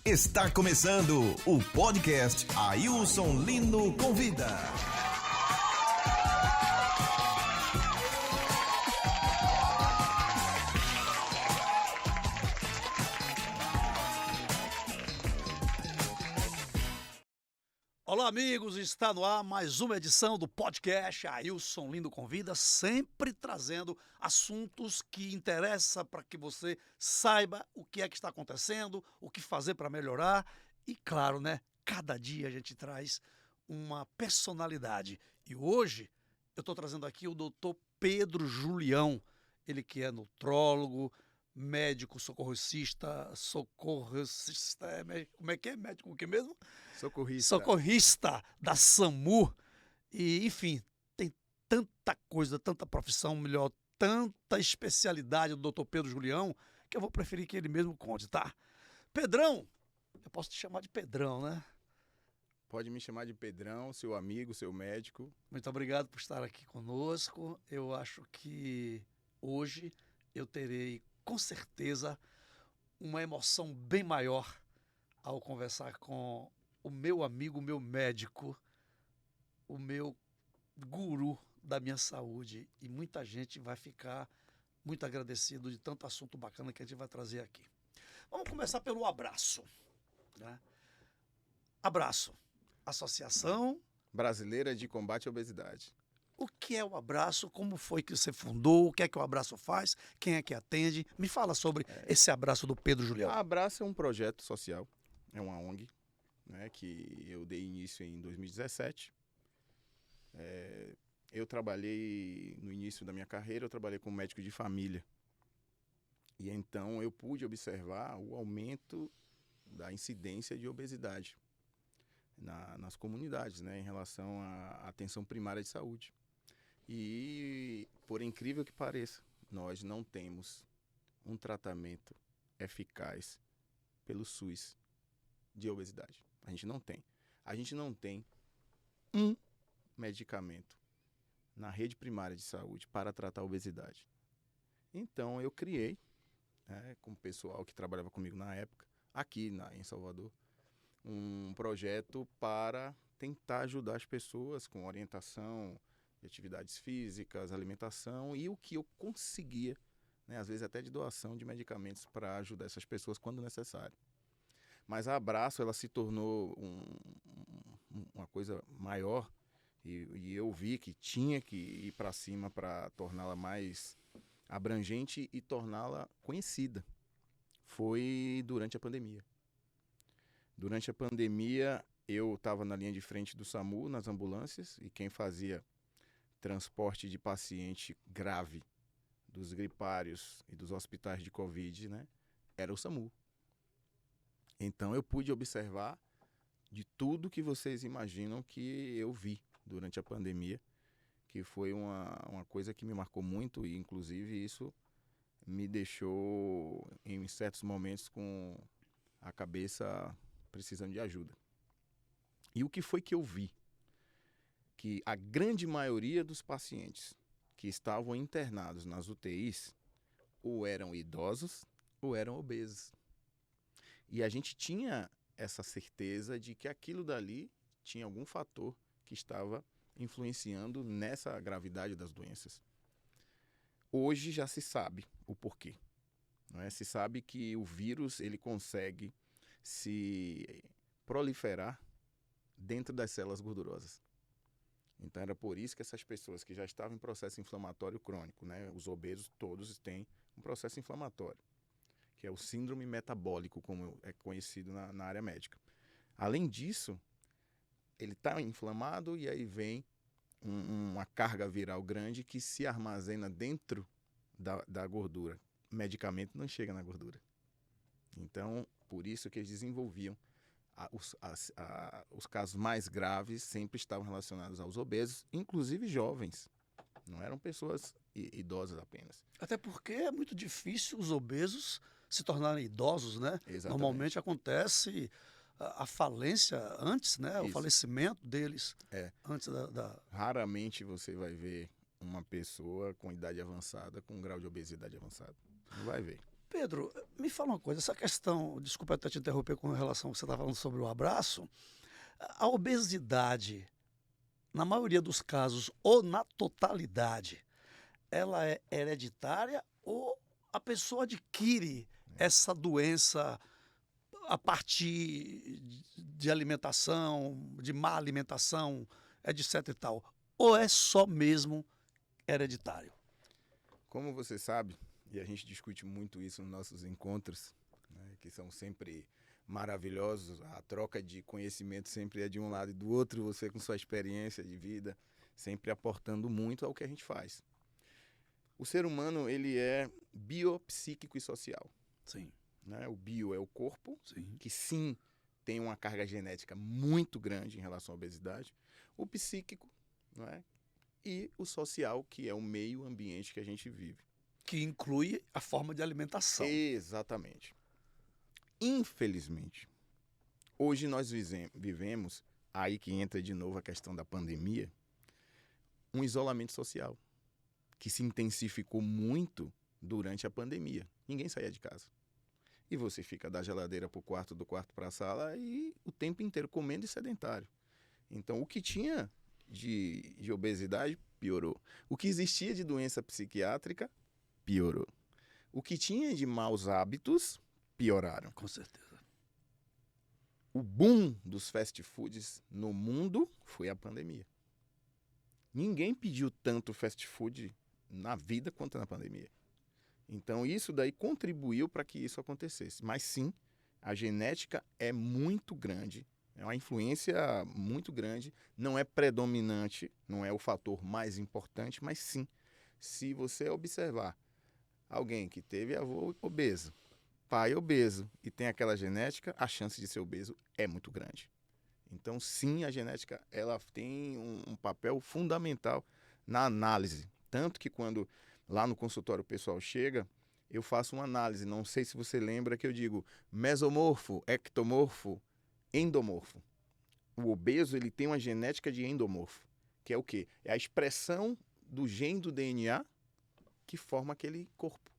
Está começando o podcast Ailson Lino Convida. Olá, amigos, está no ar mais uma edição do podcast Ailson Lino Convida, sempre trazendo assuntos que interessam para que você saiba o que é que está acontecendo, o que fazer para melhorar e, claro, né, cada dia a gente traz uma personalidade. E hoje eu estou trazendo aqui o doutor Pedro Julião, ele que é nutrólogo, médico socorrista, como é que é? Médico o que mesmo? Socorrista da SAMU. E, enfim, tem tanta coisa, tanta profissão, melhor, tanta especialidade do doutor Pedro Julião, que eu vou preferir que ele mesmo conte, tá? Pedrão, eu posso te chamar de Pedrão, né? Pode me chamar de Pedrão, seu amigo, seu médico. Muito obrigado por estar aqui conosco. Eu acho que hoje eu terei, com certeza, uma emoção bem maior ao conversar com o meu amigo, o meu médico, o meu guru da minha saúde. E muita gente vai ficar muito agradecido de tanto assunto bacana que a gente vai trazer aqui. Vamos começar pelo abraço, né? Abraço, Associação Brasileira de Combate à Obesidade. O que é o Abraço? Como foi que você fundou? O que é que o Abraço faz? Quem é que atende? Me fala sobre esse Abraço do Pedro Julião. A Abraço é um projeto social, é uma ONG, né, que eu dei início em 2017. Eu trabalhei, no início da minha carreira, eu trabalhei como médico de família. E então eu pude observar o aumento da incidência de obesidade nas comunidades, né, em relação à atenção primária de saúde. E, por incrível que pareça, nós não temos um tratamento eficaz pelo SUS de obesidade. A gente não tem. A gente não tem um medicamento na rede primária de saúde para tratar a obesidade. Então, eu criei, né, com o pessoal que trabalhava comigo na época, aqui em Salvador, um projeto para tentar ajudar as pessoas com orientação de atividades físicas, alimentação e o que eu conseguia, né, às vezes até de doação de medicamentos para ajudar essas pessoas quando necessário. Mas a Abraço, ela se tornou uma coisa maior e eu vi que tinha que ir para cima para torná-la mais abrangente e torná-la conhecida. Foi durante a pandemia. Durante a pandemia, eu estava na linha de frente do SAMU, nas ambulâncias, e quem fazia transporte de paciente grave dos gripários e dos hospitais de Covid, né, era o SAMU. Então eu pude observar de tudo que vocês imaginam que eu vi durante a pandemia, que foi uma coisa que me marcou muito e inclusive isso me deixou em certos momentos com a cabeça precisando de ajuda. E o que foi que eu vi? Que a grande maioria dos pacientes que estavam internados nas UTIs ou eram idosos ou eram obesos. E a gente tinha essa certeza de que aquilo dali tinha algum fator que estava influenciando nessa gravidade das doenças. Hoje já se sabe o porquê. Não é? Se sabe que o vírus ele consegue se proliferar dentro das células gordurosas. Então era por isso que essas pessoas que já estavam em processo inflamatório crônico, né, os obesos todos têm um processo inflamatório, que é o síndrome metabólico, como é conhecido na área médica. Além disso, ele está inflamado e aí vem uma carga viral grande que se armazena dentro da gordura. O medicamento não chega na gordura. Então, por isso que eles desenvolviam os casos mais graves sempre estavam relacionados aos obesos, inclusive jovens. Não eram pessoas idosas apenas. Até porque é muito difícil os obesos se tornarem idosos, né? Exatamente. Normalmente acontece a falência antes, né? O falecimento deles antes da... Raramente você vai ver uma pessoa com idade avançada, com um grau de obesidade avançado. Não vai ver. Pedro, me fala uma coisa, essa questão, desculpa até te interromper com relação ao que você está falando sobre o abraço, a obesidade, na maioria dos casos, ou na totalidade, ela é hereditária ou a pessoa adquire essa doença a partir de alimentação, de má alimentação, etc e tal? Ou é só mesmo hereditário? Como você sabe, e a gente discute muito isso nos nossos encontros, né, que são sempre maravilhosos, a troca de conhecimento sempre é de um lado e do outro, você com sua experiência de vida, sempre aportando muito ao que a gente faz. O ser humano, ele é biopsíquico e social. Sim, Né? O bio é o corpo, sim. que sim tem uma carga genética muito grande em relação à obesidade. O psíquico, não é? E o social, que é o meio ambiente que a gente vive. Que inclui a forma de alimentação. Exatamente. Infelizmente, hoje nós vivemos, aí que entra de novo a questão da pandemia, um isolamento social, que se intensificou muito durante a pandemia. Ninguém saía de casa. E você fica da geladeira para o quarto, do quarto para a sala e o tempo inteiro comendo e sedentário. Então, o que tinha de obesidade piorou. O que existia de doença psiquiátrica piorou. O que tinha de maus hábitos pioraram. Com certeza. O boom dos fast foods no mundo foi a pandemia. Ninguém pediu tanto fast food na vida quanto na pandemia. Então, isso daí contribuiu para que isso acontecesse. Mas sim, a genética é muito grande, é uma influência muito grande, não é predominante, não é o fator mais importante, mas sim, se você observar alguém que teve avô obeso, pai obeso e tem aquela genética, a chance de ser obeso é muito grande. Então, sim, a genética ela tem um papel fundamental na análise. Tanto que quando lá no consultório o pessoal chega, eu faço uma análise. Não sei se você lembra que eu digo mesomorfo, ectomorfo, endomorfo. O obeso ele tem uma genética de endomorfo, que é o quê? É a expressão do gene do DNA que forma aquele corpo.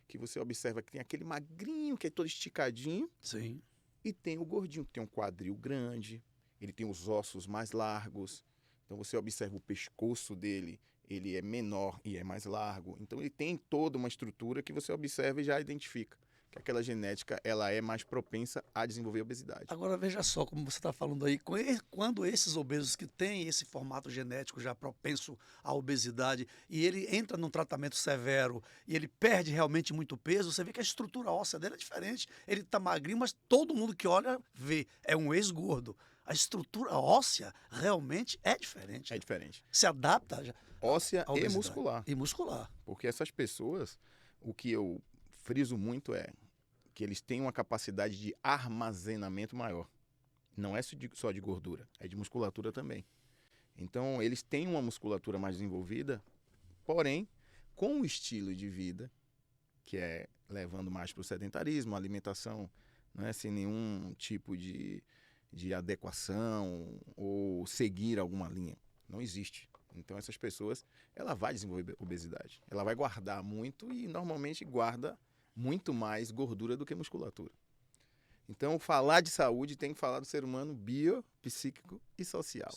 Que você observa que tem aquele magrinho que é todo esticadinho. Sim. E tem o gordinho, que tem um quadril grande, ele tem os ossos mais largos. Então você observa o pescoço dele, ele é menor e é mais largo. Então ele tem toda uma estrutura que você observa e já identifica que aquela genética ela é mais propensa a desenvolver obesidade. Agora veja só como você está falando aí, quando esses obesos que têm esse formato genético já propenso à obesidade e ele entra num tratamento severo e ele perde realmente muito peso, você vê que a estrutura óssea dele é diferente. Ele está magrinho, mas todo mundo que olha vê, é um ex-gordo. A estrutura óssea realmente é diferente. É diferente. Se adapta Óssea à e obesidade. muscular. E muscular. Porque essas pessoas, o que eu friso muito é que eles têm uma capacidade de armazenamento maior. Não é só de gordura, é de musculatura também. Então, eles têm uma musculatura mais desenvolvida, porém, com o estilo de vida, que é levando mais para o sedentarismo, alimentação, não é, sem nenhum tipo de adequação ou seguir alguma linha. Não existe. Então, essas pessoas, ela vai desenvolver obesidade. Ela vai guardar muito e, normalmente, guarda muito mais gordura do que musculatura. Então, falar de saúde tem que falar do ser humano bio, psíquico e social.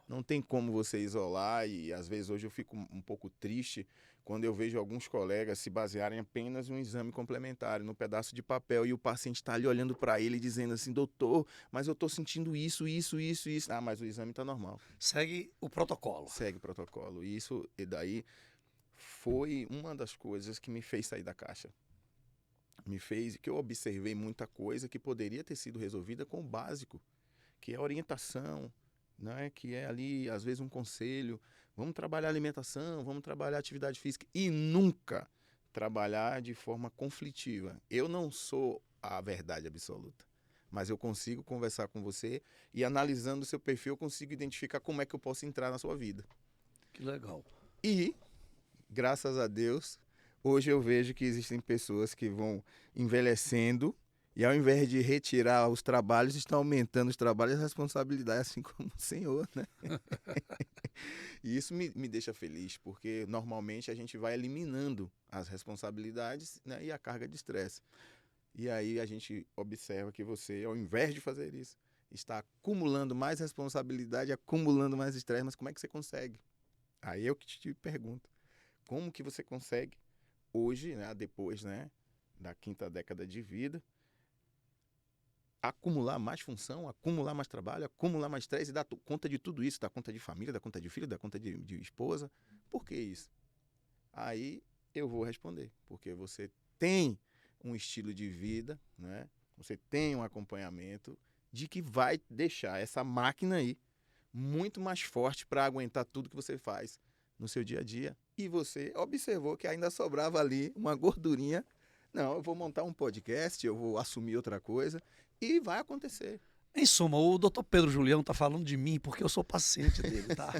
Não tem como você isolar e, às vezes, hoje eu fico um pouco triste quando eu vejo alguns colegas se basearem apenas em um exame complementar, num pedaço de papel, e o paciente está ali olhando para ele dizendo assim, doutor, mas eu estou sentindo isso. Ah, mas o exame está normal. Segue o protocolo. Segue o protocolo. E daí foi uma das coisas que me fez sair da caixa. Que eu observei muita coisa que poderia ter sido resolvida com o básico, que é a orientação, né? Que é ali, às vezes, um conselho. Vamos trabalhar alimentação, vamos trabalhar atividade física e nunca trabalhar de forma conflitiva. Eu não sou a verdade absoluta, mas eu consigo conversar com você e, analisando o seu perfil, eu consigo identificar como é que eu posso entrar na sua vida. Que legal. E, graças a Deus, hoje eu vejo que existem pessoas que vão envelhecendo E ao invés de retirar os trabalhos, estão aumentando os trabalhos e as responsabilidades, assim como o senhor, né? E isso me deixa feliz, porque normalmente a gente vai eliminando as responsabilidades, né, e a carga de estresse. E aí a gente observa que você, ao invés de fazer isso, está acumulando mais responsabilidade, acumulando mais estresse, mas como é que você consegue? Aí eu que te pergunto, como que você consegue hoje, né, depois, né, da 5ª década de vida, acumular mais função, acumular mais trabalho, acumular mais estresse e dar conta de tudo isso, dar conta de família, dar conta de filho, dar conta de esposa? Por que isso? Aí eu vou responder, porque você tem um estilo de vida, né? Você tem um acompanhamento de que vai deixar essa máquina aí muito mais forte para aguentar tudo que você faz no seu dia a dia. E você observou que ainda sobrava ali uma gordurinha. Não, eu vou montar um podcast, eu vou assumir outra coisa e vai acontecer. Em suma, o doutor Pedro Julião está falando de mim porque eu sou paciente dele, tá?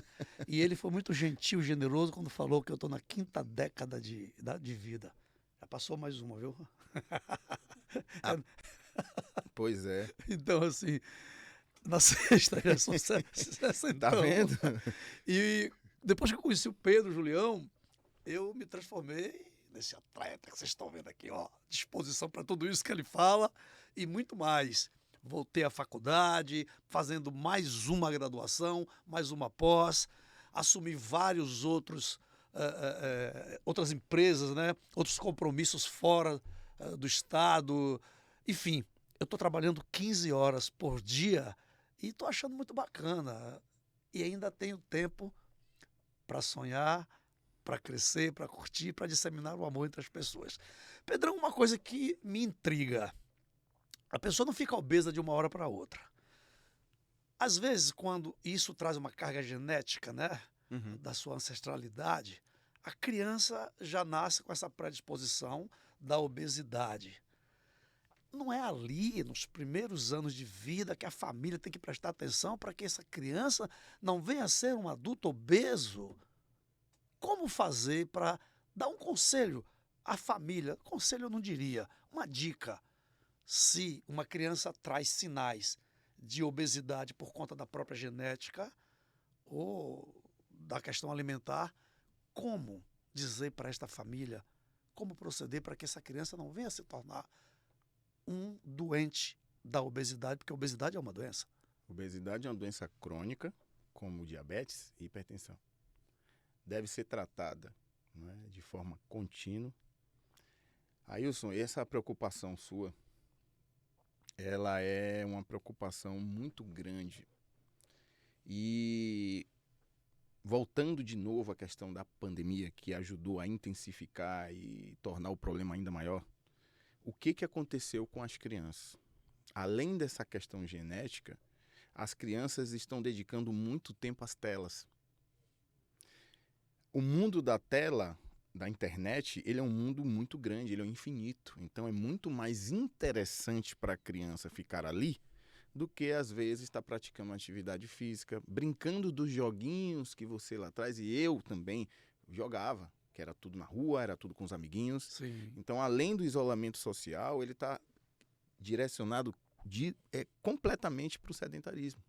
E ele foi muito gentil e generoso quando falou que eu estou na 5ª década de vida. Já passou mais uma, viu? Pois é. Então, assim, na sexta já são 60. Tá vendo? E depois que eu conheci o Pedro Julião, eu me transformei nesse atleta que vocês estão vendo aqui, ó, disposição para tudo isso que ele fala e muito mais. Voltei à faculdade, fazendo mais uma graduação, mais uma pós, assumi vários outras empresas, né? Outros compromissos fora do estado. Enfim, eu estou trabalhando 15 horas por dia e estou achando muito bacana. E ainda tenho tempo para sonhar, para crescer, para curtir, para disseminar o amor entre as pessoas. Pedrão, uma coisa que me intriga. A pessoa não fica obesa de uma hora para outra. Às vezes, quando isso traz uma carga genética, né, da sua ancestralidade, a criança já nasce com essa predisposição da obesidade. Não é ali, nos primeiros anos de vida, que a família tem que prestar atenção para que essa criança não venha a ser um adulto obeso? Como fazer para dar um conselho à família? Conselho eu não diria, uma dica. Se uma criança traz sinais de obesidade por conta da própria genética ou da questão alimentar, como dizer para esta família, como proceder para que essa criança não venha a se tornar um doente da obesidade, porque a obesidade é uma doença. Obesidade é uma doença crônica, como diabetes e hipertensão. Deve ser tratada, né, de forma contínua. Ailson, essa preocupação sua, ela é uma preocupação muito grande. E voltando de novo à questão da pandemia, que ajudou a intensificar e tornar o problema ainda maior, o que aconteceu com as crianças? Além dessa questão genética, as crianças estão dedicando muito tempo às telas. O mundo da tela, da internet, ele é um mundo muito grande, ele é infinito. Então é muito mais interessante para a criança ficar ali do que, às vezes, estar praticando uma atividade física, brincando dos joguinhos que você lá atrás, e eu também jogava, que era tudo na rua, era tudo com os amiguinhos. Sim. Então, além do isolamento social, ele está direcionado completamente para o sedentarismo.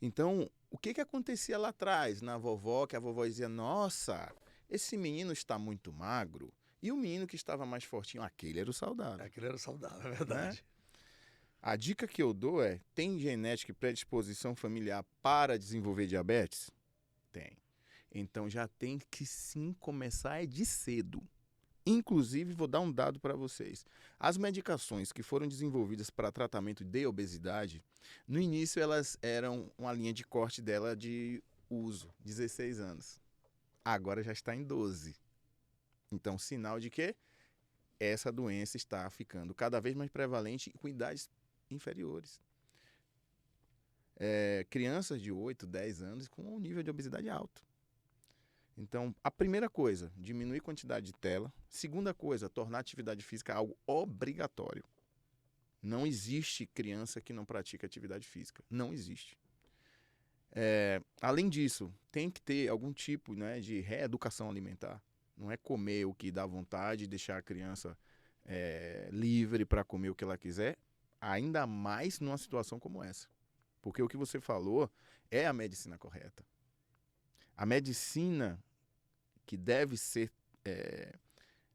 Então, o que acontecia lá atrás, na vovó, que a vovó dizia, nossa, esse menino está muito magro, e o menino que estava mais fortinho, aquele era o saudável. Aquele era saudável, é verdade. Né? A dica que eu dou é, tem genética e predisposição familiar para desenvolver diabetes? Tem. Então já tem que sim começar de cedo. Inclusive, vou dar um dado para vocês. As medicações que foram desenvolvidas para tratamento de obesidade, no início elas eram uma linha de corte dela de uso, 16 anos. Agora já está em 12. Então, sinal de que essa doença está ficando cada vez mais prevalente com idades inferiores. Crianças de 8, 10 anos com um nível de obesidade alto. Então, a primeira coisa, diminuir a quantidade de tela. Segunda coisa, tornar a atividade física algo obrigatório. Não existe criança que não pratica atividade física. Não existe. Além disso, tem que ter algum tipo, né, de reeducação alimentar. Não é comer o que dá vontade e deixar a criança livre para comer o que ela quiser, ainda mais numa situação como essa. Porque o que você falou é a medicina correta. A medicina que deve ser,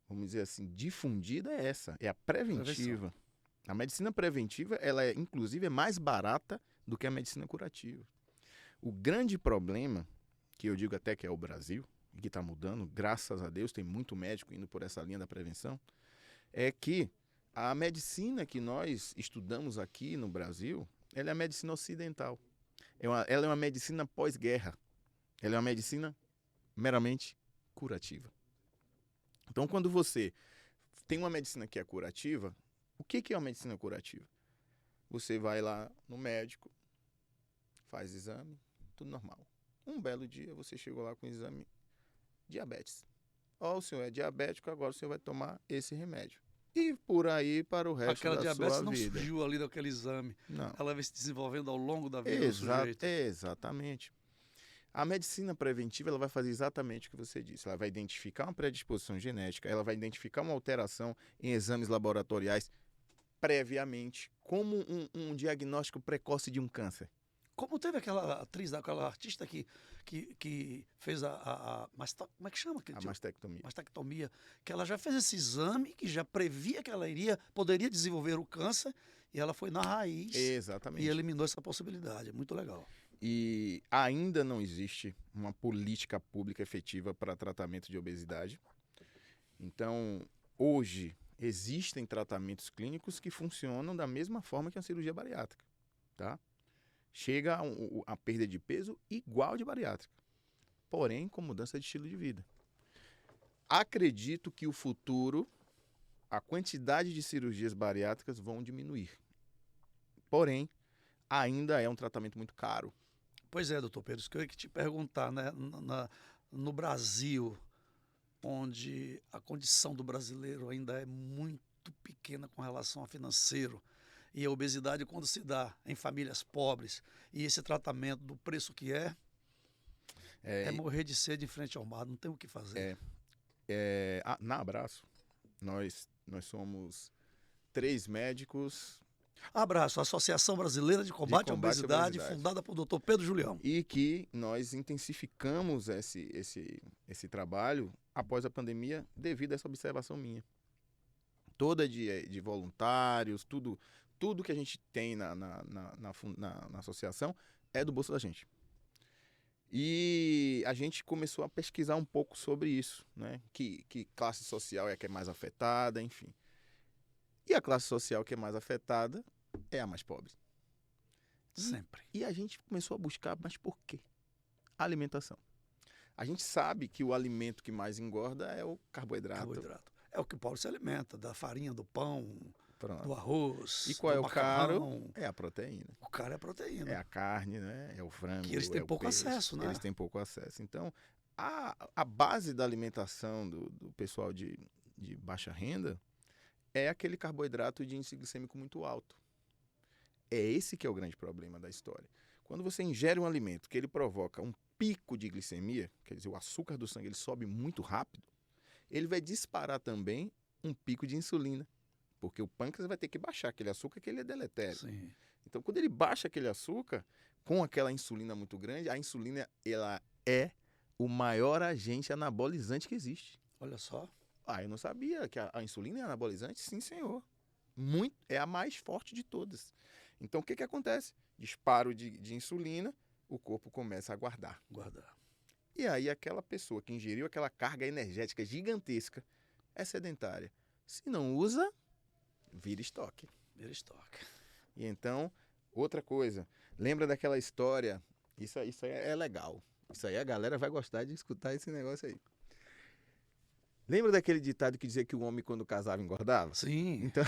vamos dizer assim, difundida é essa, é a preventiva. A medicina preventiva, ela inclusive é mais barata do que a medicina curativa. O grande problema, que eu digo até que é o Brasil, que está mudando, graças a Deus, tem muito médico indo por essa linha da prevenção, é que a medicina que nós estudamos aqui no Brasil, ela é a medicina ocidental. Ela é uma medicina pós-guerra. Ela é uma medicina meramente curativa. Então, quando você tem uma medicina que é curativa, o que é uma medicina curativa? Você vai lá no médico, faz exame, tudo normal. Um belo dia você chegou lá com o exame diabetes. Ó, o senhor é diabético, agora o senhor vai tomar esse remédio. E por aí para o resto da sua vida. Aquela diabetes não surgiu ali daquele exame. Não. Ela vai se desenvolvendo ao longo da vida do sujeito. Exatamente. A medicina preventiva ela vai fazer exatamente o que você disse. Ela vai identificar uma predisposição genética, ela vai identificar uma alteração em exames laboratoriais previamente, como um diagnóstico precoce de um câncer. Como teve aquela atriz, aquela artista que fez como é que chama? A mastectomia. Mastectomia, que ela já fez esse exame, que já previa que ela poderia desenvolver o câncer, e ela foi na raiz. Exatamente. E eliminou essa possibilidade. É muito legal. E ainda não existe uma política pública efetiva para tratamento de obesidade. Então, hoje, existem tratamentos clínicos que funcionam da mesma forma que a cirurgia bariátrica, tá? Chega a perda de peso igual de bariátrica, porém com mudança de estilo de vida. Acredito que o futuro, a quantidade de cirurgias bariátricas vão diminuir. Porém, ainda é um tratamento muito caro. Pois é, doutor Pedro, isso que eu ia te perguntar, né? No Brasil, onde a condição do brasileiro ainda é muito pequena com relação ao financeiro, e a obesidade, quando se dá em famílias pobres, e esse tratamento do preço que é morrer de sede em frente ao mar, não tem o que fazer. Na Abraço, nós somos 3 médicos. Abraço, Associação Brasileira de Combate à Obesidade, fundada por Dr. Pedro Julião. E que nós intensificamos esse trabalho após a pandemia devido a essa observação minha. Toda de voluntários, tudo que a gente tem na associação é do bolso da gente. E a gente começou a pesquisar um pouco sobre isso, né? Que classe social é a que é mais afetada, enfim. E a classe social que é mais afetada é a mais pobre. Sempre. E a gente começou a buscar, mas por quê? A alimentação. A gente sabe que o alimento que mais engorda é o carboidrato. É o que o pobre se alimenta, da farinha, do pão, Pronto. do arroz. E qual é o macarrão. caro? É a proteína. O caro é a proteína. É a carne, né? É o frango. Que eles têm pouco peixe. acesso, né? Eles têm pouco acesso. Então, a base da alimentação do pessoal de baixa renda é aquele carboidrato de índice glicêmico muito alto. É esse que é o grande problema da história. Quando você ingere um alimento que ele provoca um pico de glicemia, quer dizer, o açúcar do sangue ele sobe muito rápido, ele vai disparar também um pico de insulina, porque o pâncreas vai ter que baixar aquele açúcar que ele é deletério. Sim. Então, quando ele baixa aquele açúcar, com aquela insulina muito grande, a insulina ela é o maior agente anabolizante que existe. Olha só. Eu não sabia que a insulina é anabolizante? Sim, senhor. É a mais forte de todas. Então, o que acontece? Disparo de insulina, o corpo começa a guardar. E aí, aquela pessoa que ingeriu aquela carga energética gigantesca é sedentária. Se não usa, vira estoque. E então, outra coisa. Lembra daquela história? Isso aí é legal. Isso aí a galera vai gostar de escutar esse negócio aí. Lembra daquele ditado que dizia que o homem, quando casava, engordava? Sim. Então,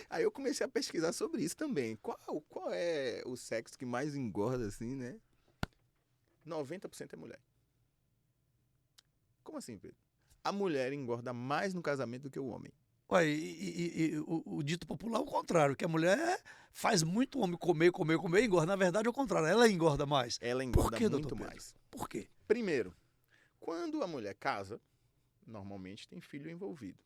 aí eu comecei a pesquisar sobre isso também. Qual é o sexo que mais engorda, assim, né? 90% é mulher. Como assim, Pedro? A mulher engorda mais no casamento do que o homem. Ué, o dito popular é o contrário, que a mulher faz muito o homem comer e engorda. Na verdade é o contrário, ela engorda mais. Ela engorda Por quê, muito doutor mais. Pedro? Por quê? Primeiro, quando a mulher casa, normalmente tem filho envolvido.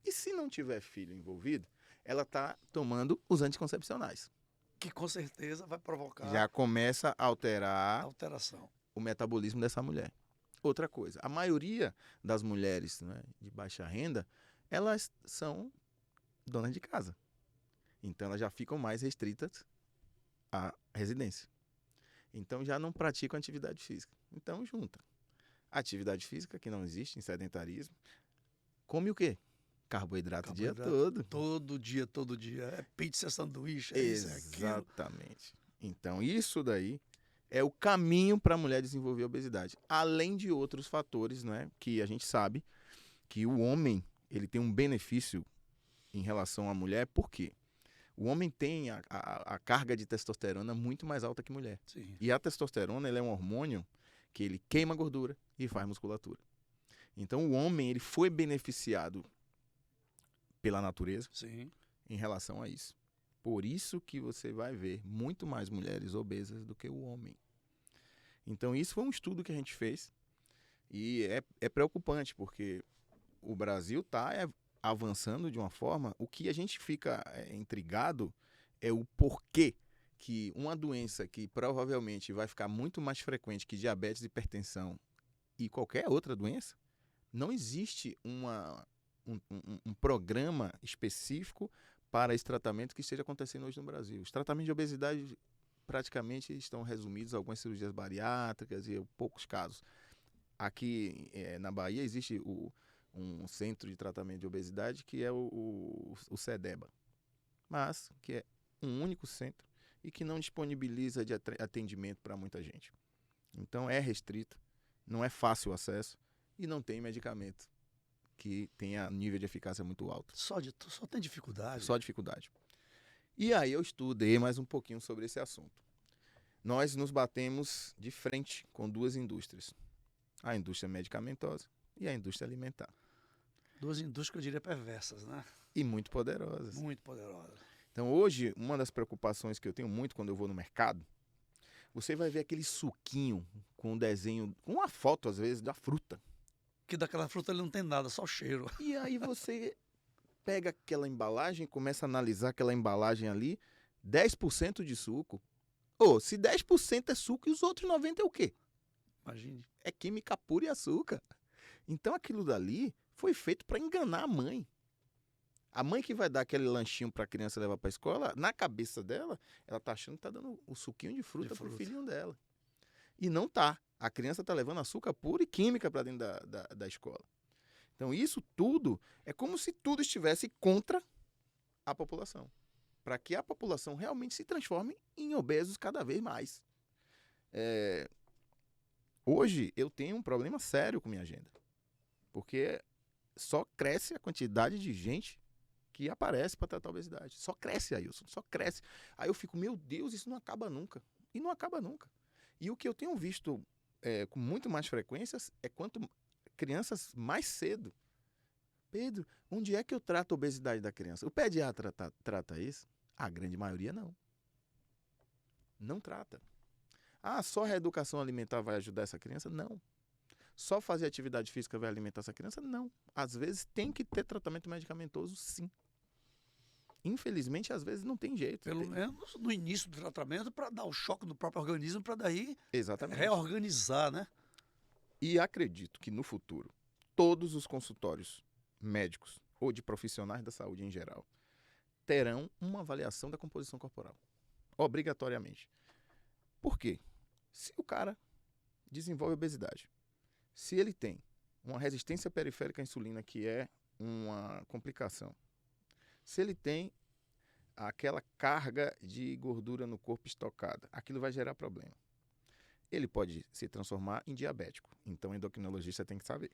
E se não tiver filho envolvido, ela está tomando os anticoncepcionais. Que com certeza vai provocar Já começa a alterar alteração. o metabolismo dessa mulher. Outra coisa, a maioria das mulheres, né, de baixa renda, elas são donas de casa. Então elas já ficam mais restritas à residência. Então já não praticam atividade física. Então junta atividade física, que não existe em sedentarismo. Come o quê? Carboidrato o dia todo. Todo dia. É pizza, sanduíche, é isso, é aquilo. Exatamente. Então isso daí é o caminho para a mulher desenvolver a obesidade. Além de outros fatores, né, que a gente sabe que o homem ele tem um benefício em relação à mulher. Por quê? O homem tem a carga de testosterona muito mais alta que a mulher. Sim. E a testosterona ele é um hormônio que ele queima gordura e faz musculatura. Então o homem ele foi beneficiado pela natureza Sim. em relação a isso. Por isso que você vai ver muito mais mulheres obesas do que o homem. Então isso foi um estudo que a gente fez e é preocupante porque o Brasil está avançando de uma forma, o que a gente fica intrigado é o porquê que uma doença que provavelmente vai ficar muito mais frequente que diabetes, hipertensão e qualquer outra doença, não existe um programa específico para esse tratamento que esteja acontecendo hoje no Brasil. Os tratamentos de obesidade praticamente estão resumidos a algumas cirurgias bariátricas e poucos casos. Aqui na Bahia existe um centro de tratamento de obesidade que é o CEDEBA, mas que é um único centro e que não disponibiliza de atendimento para muita gente. Então é restrito, não é fácil o acesso e não tem medicamento que tenha nível de eficácia muito alto. Só tem dificuldade. Só dificuldade. E aí eu estudei mais um pouquinho sobre esse assunto. Nós nos batemos de frente com duas indústrias. A indústria medicamentosa e a indústria alimentar. Duas indústrias que eu diria perversas, né? E muito poderosas. Muito poderosas. Então hoje, uma das preocupações que eu tenho muito quando eu vou no mercado, você vai ver aquele suquinho com um desenho, com uma foto às vezes da fruta. Que daquela fruta ele não tem nada, só o cheiro. E aí você pega aquela embalagem, começa a analisar aquela embalagem ali, 10% de suco. Se 10% é suco e os outros 90% é o quê? Imagine. É química pura e açúcar. Então aquilo dali foi feito para enganar a mãe. A mãe que vai dar aquele lanchinho para a criança levar para a escola, na cabeça dela, ela tá achando que tá dando o suquinho de fruta pro filhinho dela. E não tá. A criança tá levando açúcar puro e química para dentro da escola. Então isso tudo é como se tudo estivesse contra a população. Para que a população realmente se transforme em obesos cada vez mais. Hoje eu tenho um problema sério com minha agenda. Porque só cresce a quantidade de gente que aparece para tratar a obesidade. Só cresce, Ailson, só cresce. Aí eu fico, meu Deus, isso não acaba nunca. E não acaba nunca. E o que eu tenho visto com muito mais frequências é quanto crianças mais cedo. Pedro, onde é que eu trato a obesidade da criança? O pediatra trata isso? A grande maioria não. Não trata. Só a reeducação alimentar vai ajudar essa criança? Não. Só fazer atividade física vai alimentar essa criança? Não. Às vezes tem que ter tratamento medicamentoso, sim. Infelizmente, às vezes não tem jeito. Pelo menos no início do tratamento, para dar o choque no próprio organismo, para daí Exatamente. reorganizar, né? E acredito que no futuro, todos os consultórios médicos ou de profissionais da saúde em geral terão uma avaliação da composição corporal. Obrigatoriamente. Por quê? Se o cara desenvolve obesidade, se ele tem uma resistência periférica à insulina, que é uma complicação, se ele tem aquela carga de gordura no corpo estocada, aquilo vai gerar problema. Ele pode se transformar em diabético, então o endocrinologista tem que saber.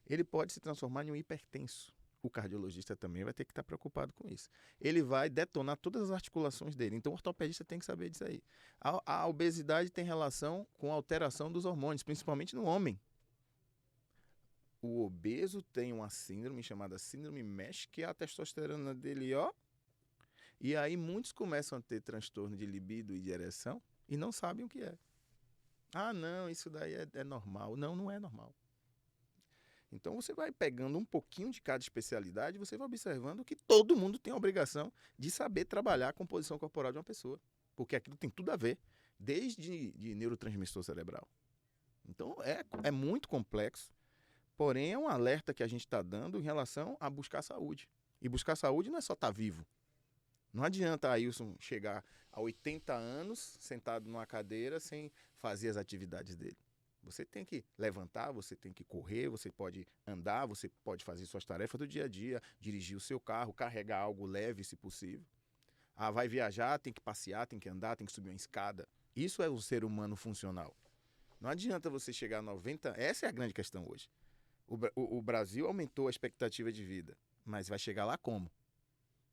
Ele pode se transformar em um hipertenso. O cardiologista também vai ter que estar preocupado com isso. Ele vai detonar todas as articulações dele, então o ortopedista tem que saber disso aí. A obesidade tem relação com a alteração dos hormônios, principalmente no homem. O obeso tem uma síndrome chamada síndrome MESH, que é a testosterona dele, e aí muitos começam a ter transtorno de libido e de ereção e não sabem o que é. Não, isso daí é normal. Não, não é normal. Então você vai pegando um pouquinho de cada especialidade, você vai observando que todo mundo tem a obrigação de saber trabalhar a composição corporal de uma pessoa, porque aquilo tem tudo a ver, desde de neurotransmissor cerebral. Então é muito complexo, porém é um alerta que a gente está dando em relação a buscar saúde. E buscar saúde não é só estar vivo. Não adianta Ailson chegar a 80 anos sentado numa cadeira sem fazer as atividades dele. Você tem que levantar, você tem que correr, você pode andar, você pode fazer suas tarefas do dia a dia, dirigir o seu carro, carregar algo leve, se possível. Vai viajar, tem que passear, tem que andar, tem que subir uma escada. Isso é um ser humano funcional. Não adianta você chegar a 90... Essa é a grande questão hoje. O Brasil aumentou a expectativa de vida, mas vai chegar lá como?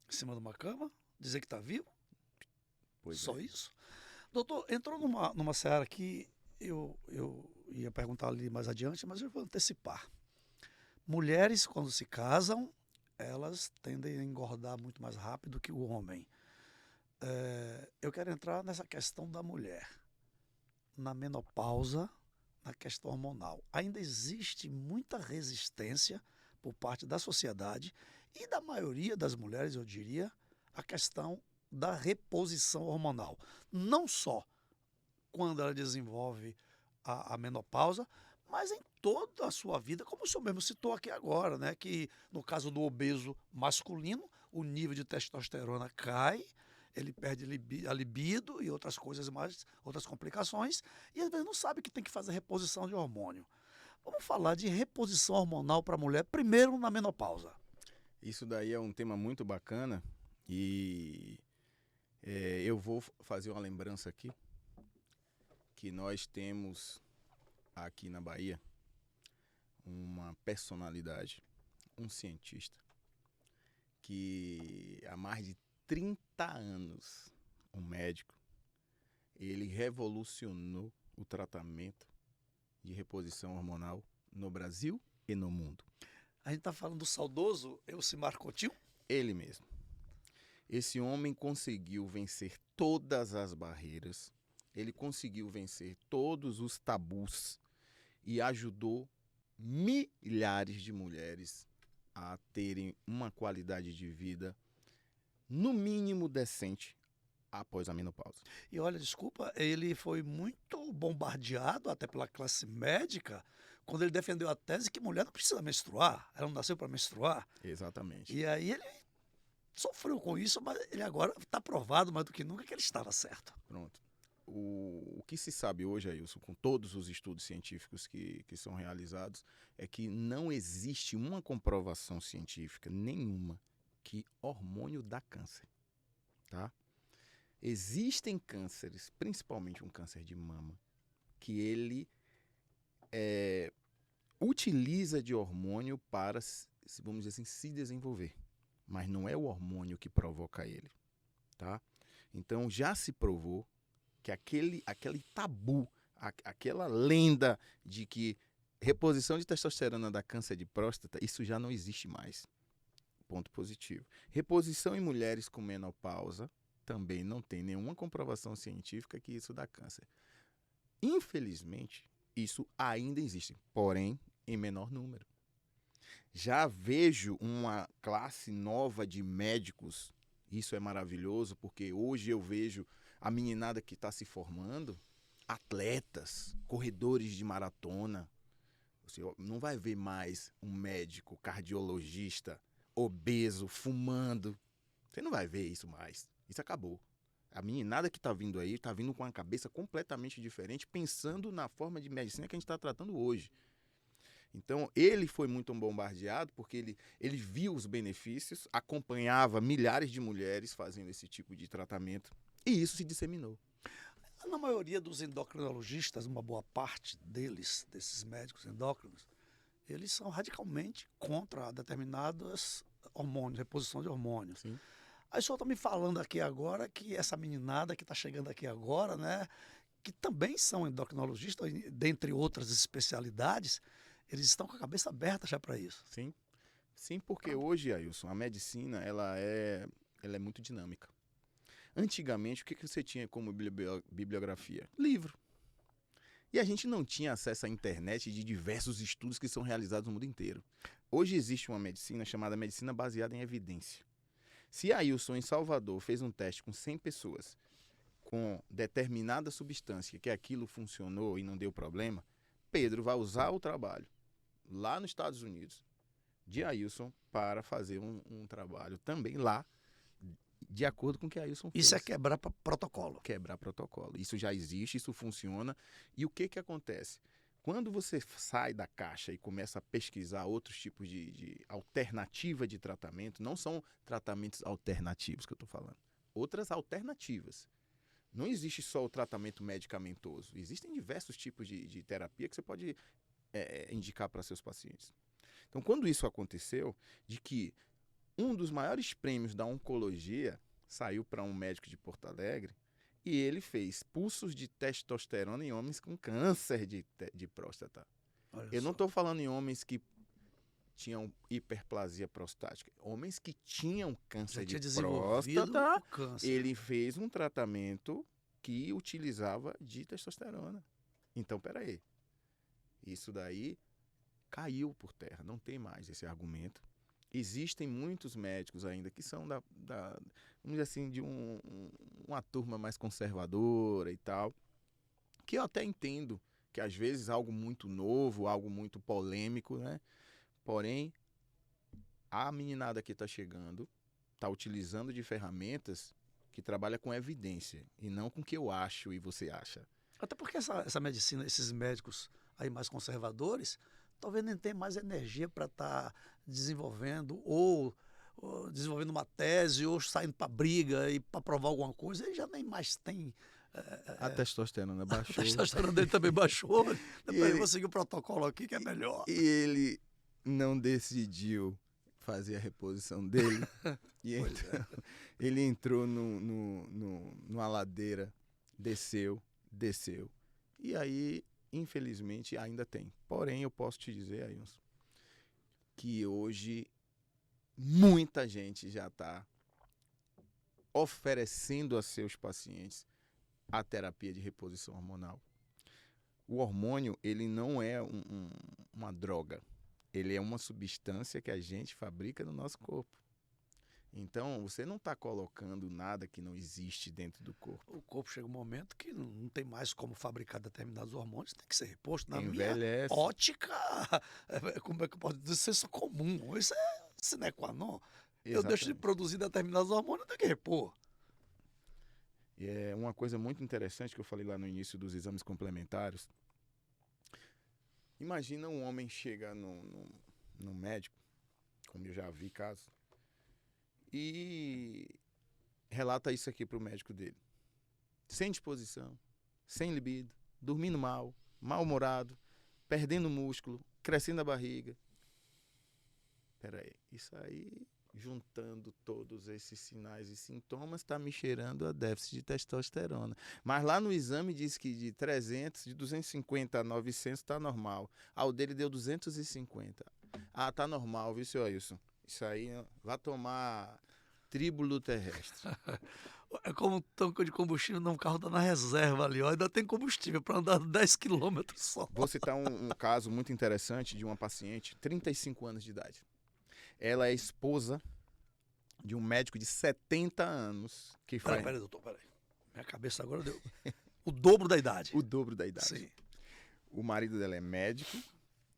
Em cima de uma cama? Dizer que está vivo? Pois Só é. isso? Doutor, entrou numa seara que eu ia perguntar ali mais adiante, mas eu vou antecipar. Mulheres, quando se casam, elas tendem a engordar muito mais rápido que o homem. Eu quero entrar nessa questão da mulher. Na menopausa, na questão hormonal. Ainda existe muita resistência por parte da sociedade e da maioria das mulheres, eu diria, a questão da reposição hormonal. Não só quando ela desenvolve a menopausa, mas em toda a sua vida, como o senhor mesmo citou aqui agora, né? Que no caso do obeso masculino, o nível de testosterona cai, ele perde a libido e outras coisas mais, outras complicações, e às vezes não sabe que tem que fazer reposição de hormônio. Vamos falar de reposição hormonal para a mulher, primeiro na menopausa. Isso daí é um tema muito bacana e eu vou fazer uma lembrança aqui que nós temos aqui na Bahia uma personalidade, um cientista, que há mais de 30 anos, um médico, ele revolucionou o tratamento de reposição hormonal no Brasil e no mundo. A gente está falando do saudoso Elcimar Coutinho? Ele mesmo. Esse homem conseguiu vencer todas as barreiras, ele conseguiu vencer todos os tabus e ajudou milhares de mulheres a terem uma qualidade de vida, no mínimo decente, após a menopausa. E olha, desculpa, ele foi muito bombardeado até pela classe médica quando ele defendeu a tese que mulher não precisa menstruar, ela não nasceu para menstruar. Exatamente. E aí ele sofreu com isso, mas ele agora está provado mais do que nunca que ele estava certo. Pronto. O que se sabe hoje, Ailson, com todos os estudos científicos que são realizados, é que não existe uma comprovação científica nenhuma que hormônio dá câncer, tá? Existem cânceres, principalmente um câncer de mama, que ele utiliza de hormônio para, vamos dizer assim, se desenvolver. Mas não é o hormônio que provoca ele, tá? Então já se provou que aquele tabu, aquela lenda de que reposição de testosterona dá câncer de próstata, isso já não existe mais. Ponto positivo. Reposição em mulheres com menopausa também não tem nenhuma comprovação científica que isso dá câncer. Infelizmente, isso ainda existe, porém em menor número. Já vejo uma classe nova de médicos, isso é maravilhoso, porque hoje eu vejo a meninada que está se formando, atletas, corredores de maratona. Você não vai ver mais um médico cardiologista obeso, fumando. Você não vai ver isso mais. Isso acabou. A meninada que está vindo aí está vindo com a cabeça completamente diferente, pensando na forma de medicina que a gente está tratando hoje. Então, ele foi muito bombardeado porque ele viu os benefícios, acompanhava milhares de mulheres fazendo esse tipo de tratamento e isso se disseminou. Na maioria dos endocrinologistas, uma boa parte deles, desses médicos endócrinos, eles são radicalmente contra determinados hormônios, reposição de hormônios. Sim. Aí o senhor está me falando aqui agora que essa meninada que está chegando aqui agora, né, que também são endocrinologistas, dentre outras especialidades, eles estão com a cabeça aberta já para isso. Sim. Sim, porque hoje, Ailson, a medicina ela é muito dinâmica. Antigamente, o que você tinha como bibliografia? Livro. E a gente não tinha acesso à internet de diversos estudos que são realizados no mundo inteiro. Hoje existe uma medicina chamada medicina baseada em evidência. Se Ailson, em Salvador, fez um teste com 100 pessoas com determinada substância, que aquilo funcionou e não deu problema, Pedro vai usar o trabalho lá nos Estados Unidos de Ailson para fazer um trabalho também lá, de acordo com o que Ailson fez. Isso é quebrar protocolo. Quebrar protocolo. Isso já existe, isso funciona. E o que acontece? Quando você sai da caixa e começa a pesquisar outros tipos de alternativa de tratamento, não são tratamentos alternativos que eu estou falando, outras alternativas. Não existe só o tratamento medicamentoso. Existem diversos tipos de terapia que você pode indicar para seus pacientes. Então, quando isso aconteceu, de que um dos maiores prêmios da oncologia saiu para um médico de Porto Alegre e ele fez pulsos de testosterona em homens com câncer de próstata. Eu não estou falando em homens que tinham hiperplasia prostática. Homens que tinham câncer de próstata, ele fez um tratamento que utilizava de testosterona. Então, peraí. Isso daí caiu por terra. Não tem mais esse argumento. Existem muitos médicos ainda que são vamos dizer assim, de uma turma mais conservadora e tal, que eu até entendo que às vezes algo muito novo, algo muito polêmico, né? Porém, a meninada que está chegando está utilizando de ferramentas que trabalham com evidência e não com o que eu acho e você acha. Até porque essa medicina, esses médicos aí mais conservadores, talvez nem tenha mais energia para estar desenvolvendo ou desenvolvendo uma tese ou saindo para briga e para provar alguma coisa. Ele já nem mais tem... A testosterona baixou. A testosterona dele também baixou. Depois eu vou seguir o protocolo aqui que é melhor. E ele não decidiu fazer a reposição dele. E então, ele entrou numa ladeira, desceu. E aí, infelizmente, ainda tem. Porém, eu posso te dizer, Ailson, que hoje muita gente já está oferecendo a seus pacientes a terapia de reposição hormonal. O hormônio, ele não é uma droga. Ele é uma substância que a gente fabrica no nosso corpo. Então, você não está colocando nada que não existe dentro do corpo. O corpo chega um momento que não tem mais como fabricar determinados hormônios, tem que ser reposto. Na Envelhece. minha ótica, como é que eu posso dizer, senso comum. Isso é sine qua non. Eu deixo de produzir determinados hormônios, eu tenho que repor. E é uma coisa muito interessante que eu falei lá no início dos exames complementares. Imagina um homem chega no médico, como eu já vi casos, e relata isso aqui para o médico dele. Sem disposição, sem libido, dormindo mal, mal-humorado, perdendo músculo, crescendo a barriga. Peraí, isso aí, juntando todos esses sinais e sintomas, está me cheirando a déficit de testosterona. Mas lá no exame diz que de 300, de 250 a 900 está normal. O dele deu 250. Tá normal, viu, senhor Ailson? Isso aí, vai tomar tríbulo terrestre. É como um tanque de combustível num carro tá na reserva ali, ó. Ainda tem combustível para andar 10 quilômetros só. Vou citar um caso muito interessante de uma paciente, 35 anos de idade. Ela é esposa de um médico de 70 anos que faz... Peraí, doutor, peraí. Minha cabeça agora deu o dobro da idade. O dobro da idade. Sim. O marido dela é médico,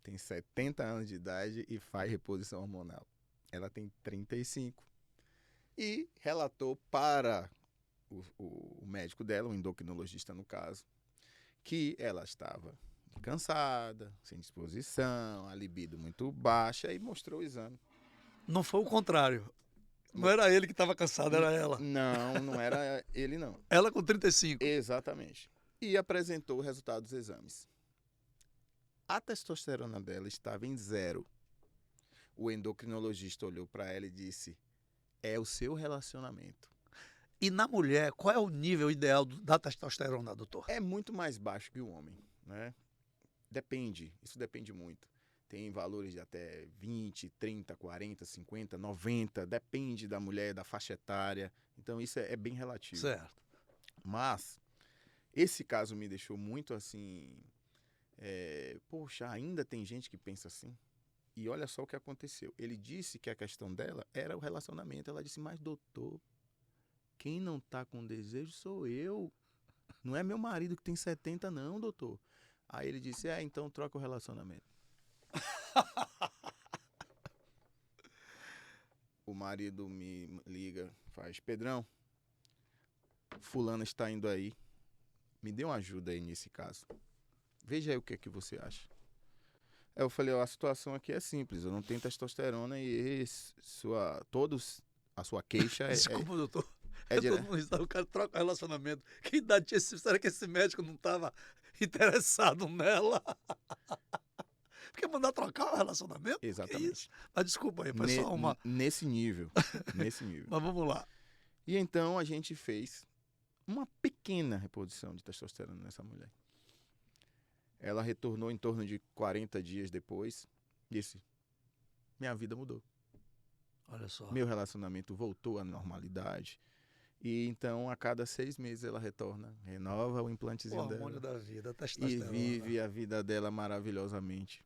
tem 70 anos de idade e faz reposição hormonal. Ela tem 35. E relatou para o médico dela, o endocrinologista no caso, que ela estava cansada, sem disposição, a libido muito baixa, e mostrou o exame. Não foi o contrário. Não era ele que estava cansado, era ela. Não era ele, não. Ela com 35. Exatamente. E apresentou o resultado dos exames. A testosterona dela estava em 0. O endocrinologista olhou para ela e disse: é o seu relacionamento. E na mulher, qual é o nível ideal da testosterona, doutor? É muito mais baixo que o homem, né? Depende, isso depende muito. Tem valores de até 20, 30, 40, 50, 90, depende da mulher, da faixa etária. Então isso é bem relativo. Certo. Mas esse caso me deixou muito assim Poxa, ainda tem gente que pensa assim? E olha só o que aconteceu. Ele disse que a questão dela era o relacionamento. Ela disse, mas doutor, quem não tá com desejo sou eu. Não é meu marido que tem 70, não, doutor. Aí ele disse, então troca o relacionamento. O marido me liga, faz, Pedrão, fulana está indo aí. Me dê uma ajuda aí nesse caso. Veja aí o que é que você acha. Aí eu falei, a situação aqui é simples, eu não tenho testosterona e a sua queixa Desculpa, doutor. é Todo mundo está, o cara troca o relacionamento. Que idade tinha esse? Será que esse médico não estava interessado nela? Porque mandar trocar o relacionamento? Que Exatamente. isso? Mas desculpa aí, foi só uma... Nesse nível. Nesse nível. Mas vamos lá. E então a gente fez uma pequena reposição de testosterona nessa mulher. Ela retornou em torno de 40 dias depois. Disse, minha vida mudou. Olha só. Meu relacionamento voltou à normalidade. E então, a cada 6 meses, ela retorna, renova o implantezinho O hormônio dela. da vida, a E testosterona. vive a vida dela maravilhosamente.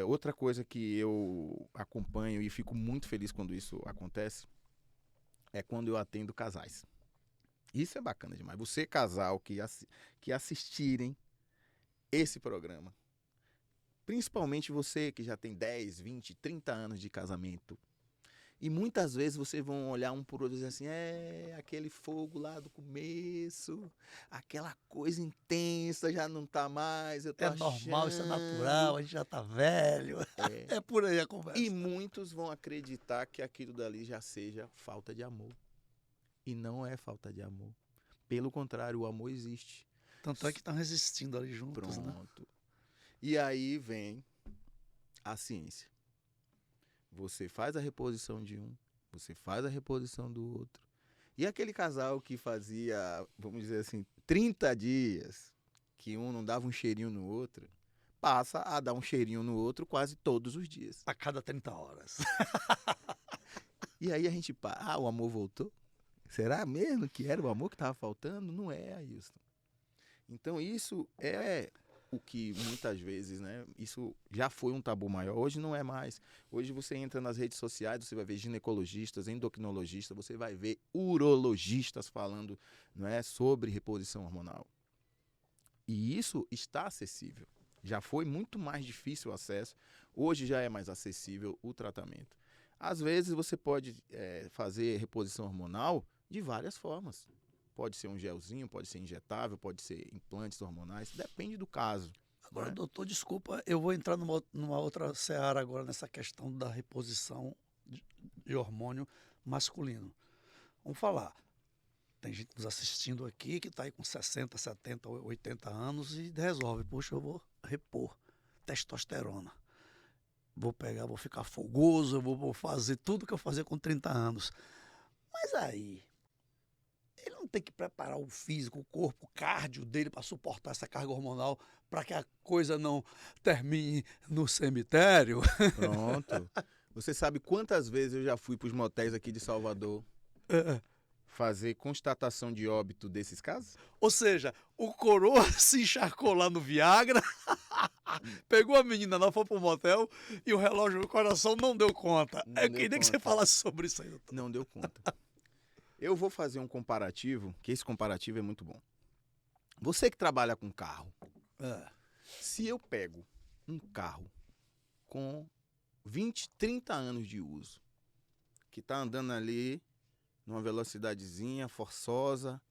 Outra coisa que eu acompanho e fico muito feliz quando isso acontece é quando eu atendo casais. Isso é bacana demais. Você, casal, que assistirem esse programa, principalmente você que já tem 10, 20, 30 anos de casamento, e muitas vezes vocês vão olhar um por outro e dizer assim, aquele fogo lá do começo, aquela coisa intensa já não tá mais, eu tô É normal, isso é achando. natural, a gente já tá velho. É por aí a conversa. E muitos vão acreditar que aquilo dali já seja falta de amor. E não é falta de amor. Pelo contrário, o amor existe. Tanto é que estão resistindo ali juntos, né? Pronto. E aí vem a ciência. Você faz a reposição de um, você faz a reposição do outro. E aquele casal que fazia, vamos dizer assim, 30 dias, que um não dava um cheirinho no outro, passa a dar um cheirinho no outro quase todos os dias. A cada 30 horas. E aí a gente, o amor voltou? Será mesmo que era o amor que estava faltando? Não é, Ailson. Então isso é o que muitas vezes, né? Isso já foi um tabu maior, hoje não é mais. Hoje você entra nas redes sociais, você vai ver ginecologistas, endocrinologistas, você vai ver urologistas falando, não é, sobre reposição hormonal. E isso está acessível. Já foi muito mais difícil o acesso, hoje já é mais acessível o tratamento. Às vezes você pode fazer reposição hormonal de várias formas. Pode ser um gelzinho, pode ser injetável, pode ser implantes hormonais, depende do caso. Agora, né? doutor, desculpa, eu vou entrar numa outra seara agora nessa questão da reposição de hormônio masculino. Vamos falar. Tem gente nos assistindo aqui que está aí com 60, 70, 80 anos e resolve, poxa, eu vou repor testosterona. Vou ficar fogoso, eu vou fazer tudo que eu fazia com 30 anos. Mas aí, ele não tem que preparar o físico, o corpo, o cardio dele para suportar essa carga hormonal, para que a coisa não termine no cemitério? Pronto. Você sabe quantas vezes eu já fui para os motéis aqui de Salvador fazer constatação de óbito desses casos? Ou seja, o coroa se encharcou lá no Viagra, pegou a menina lá, foi pro motel e o relógio do coração não deu conta. Eu queria que você falasse sobre isso aí, doutor. Não deu conta. Eu vou fazer um comparativo, que esse comparativo é muito bom. Você que trabalha com carro, se eu pego um carro com 20, 30 anos de uso, que está andando ali numa velocidadezinha forçosa,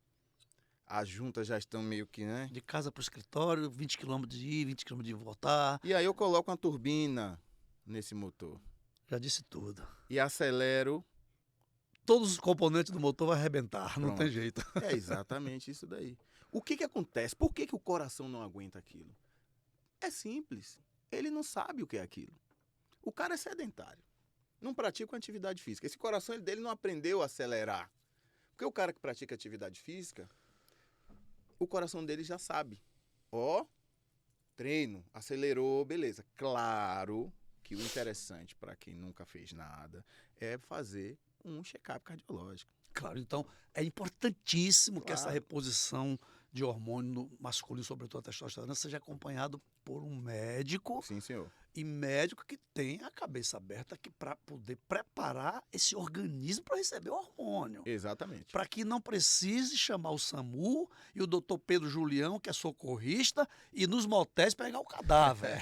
as juntas já estão meio que, né? De casa pro escritório, 20 km de ir, 20 km de voltar. E aí eu coloco uma turbina nesse motor Já disse tudo. e acelero. Todos os componentes do motor vão arrebentar, não Pronto. tem jeito. É exatamente isso daí. O que acontece? Por que o coração não aguenta aquilo? É simples. Ele não sabe o que é aquilo. O cara é sedentário. Não pratica uma atividade física. Esse coração dele não aprendeu a acelerar. Porque o cara que pratica atividade física, o coração dele já sabe. Treino, acelerou, beleza. Claro que o interessante para quem nunca fez nada é fazer um check-up cardiológico. Claro, então é importantíssimo que essa Claro. reposição de hormônio masculino, sobretudo a testosterona, seja acompanhado por um médico, Sim, senhor. e médico que tem a cabeça aberta para poder preparar esse organismo para receber o hormônio. Exatamente. Para que não precise chamar o SAMU e o doutor Pedro Julião, que é socorrista, e nos motéis pegar o cadáver.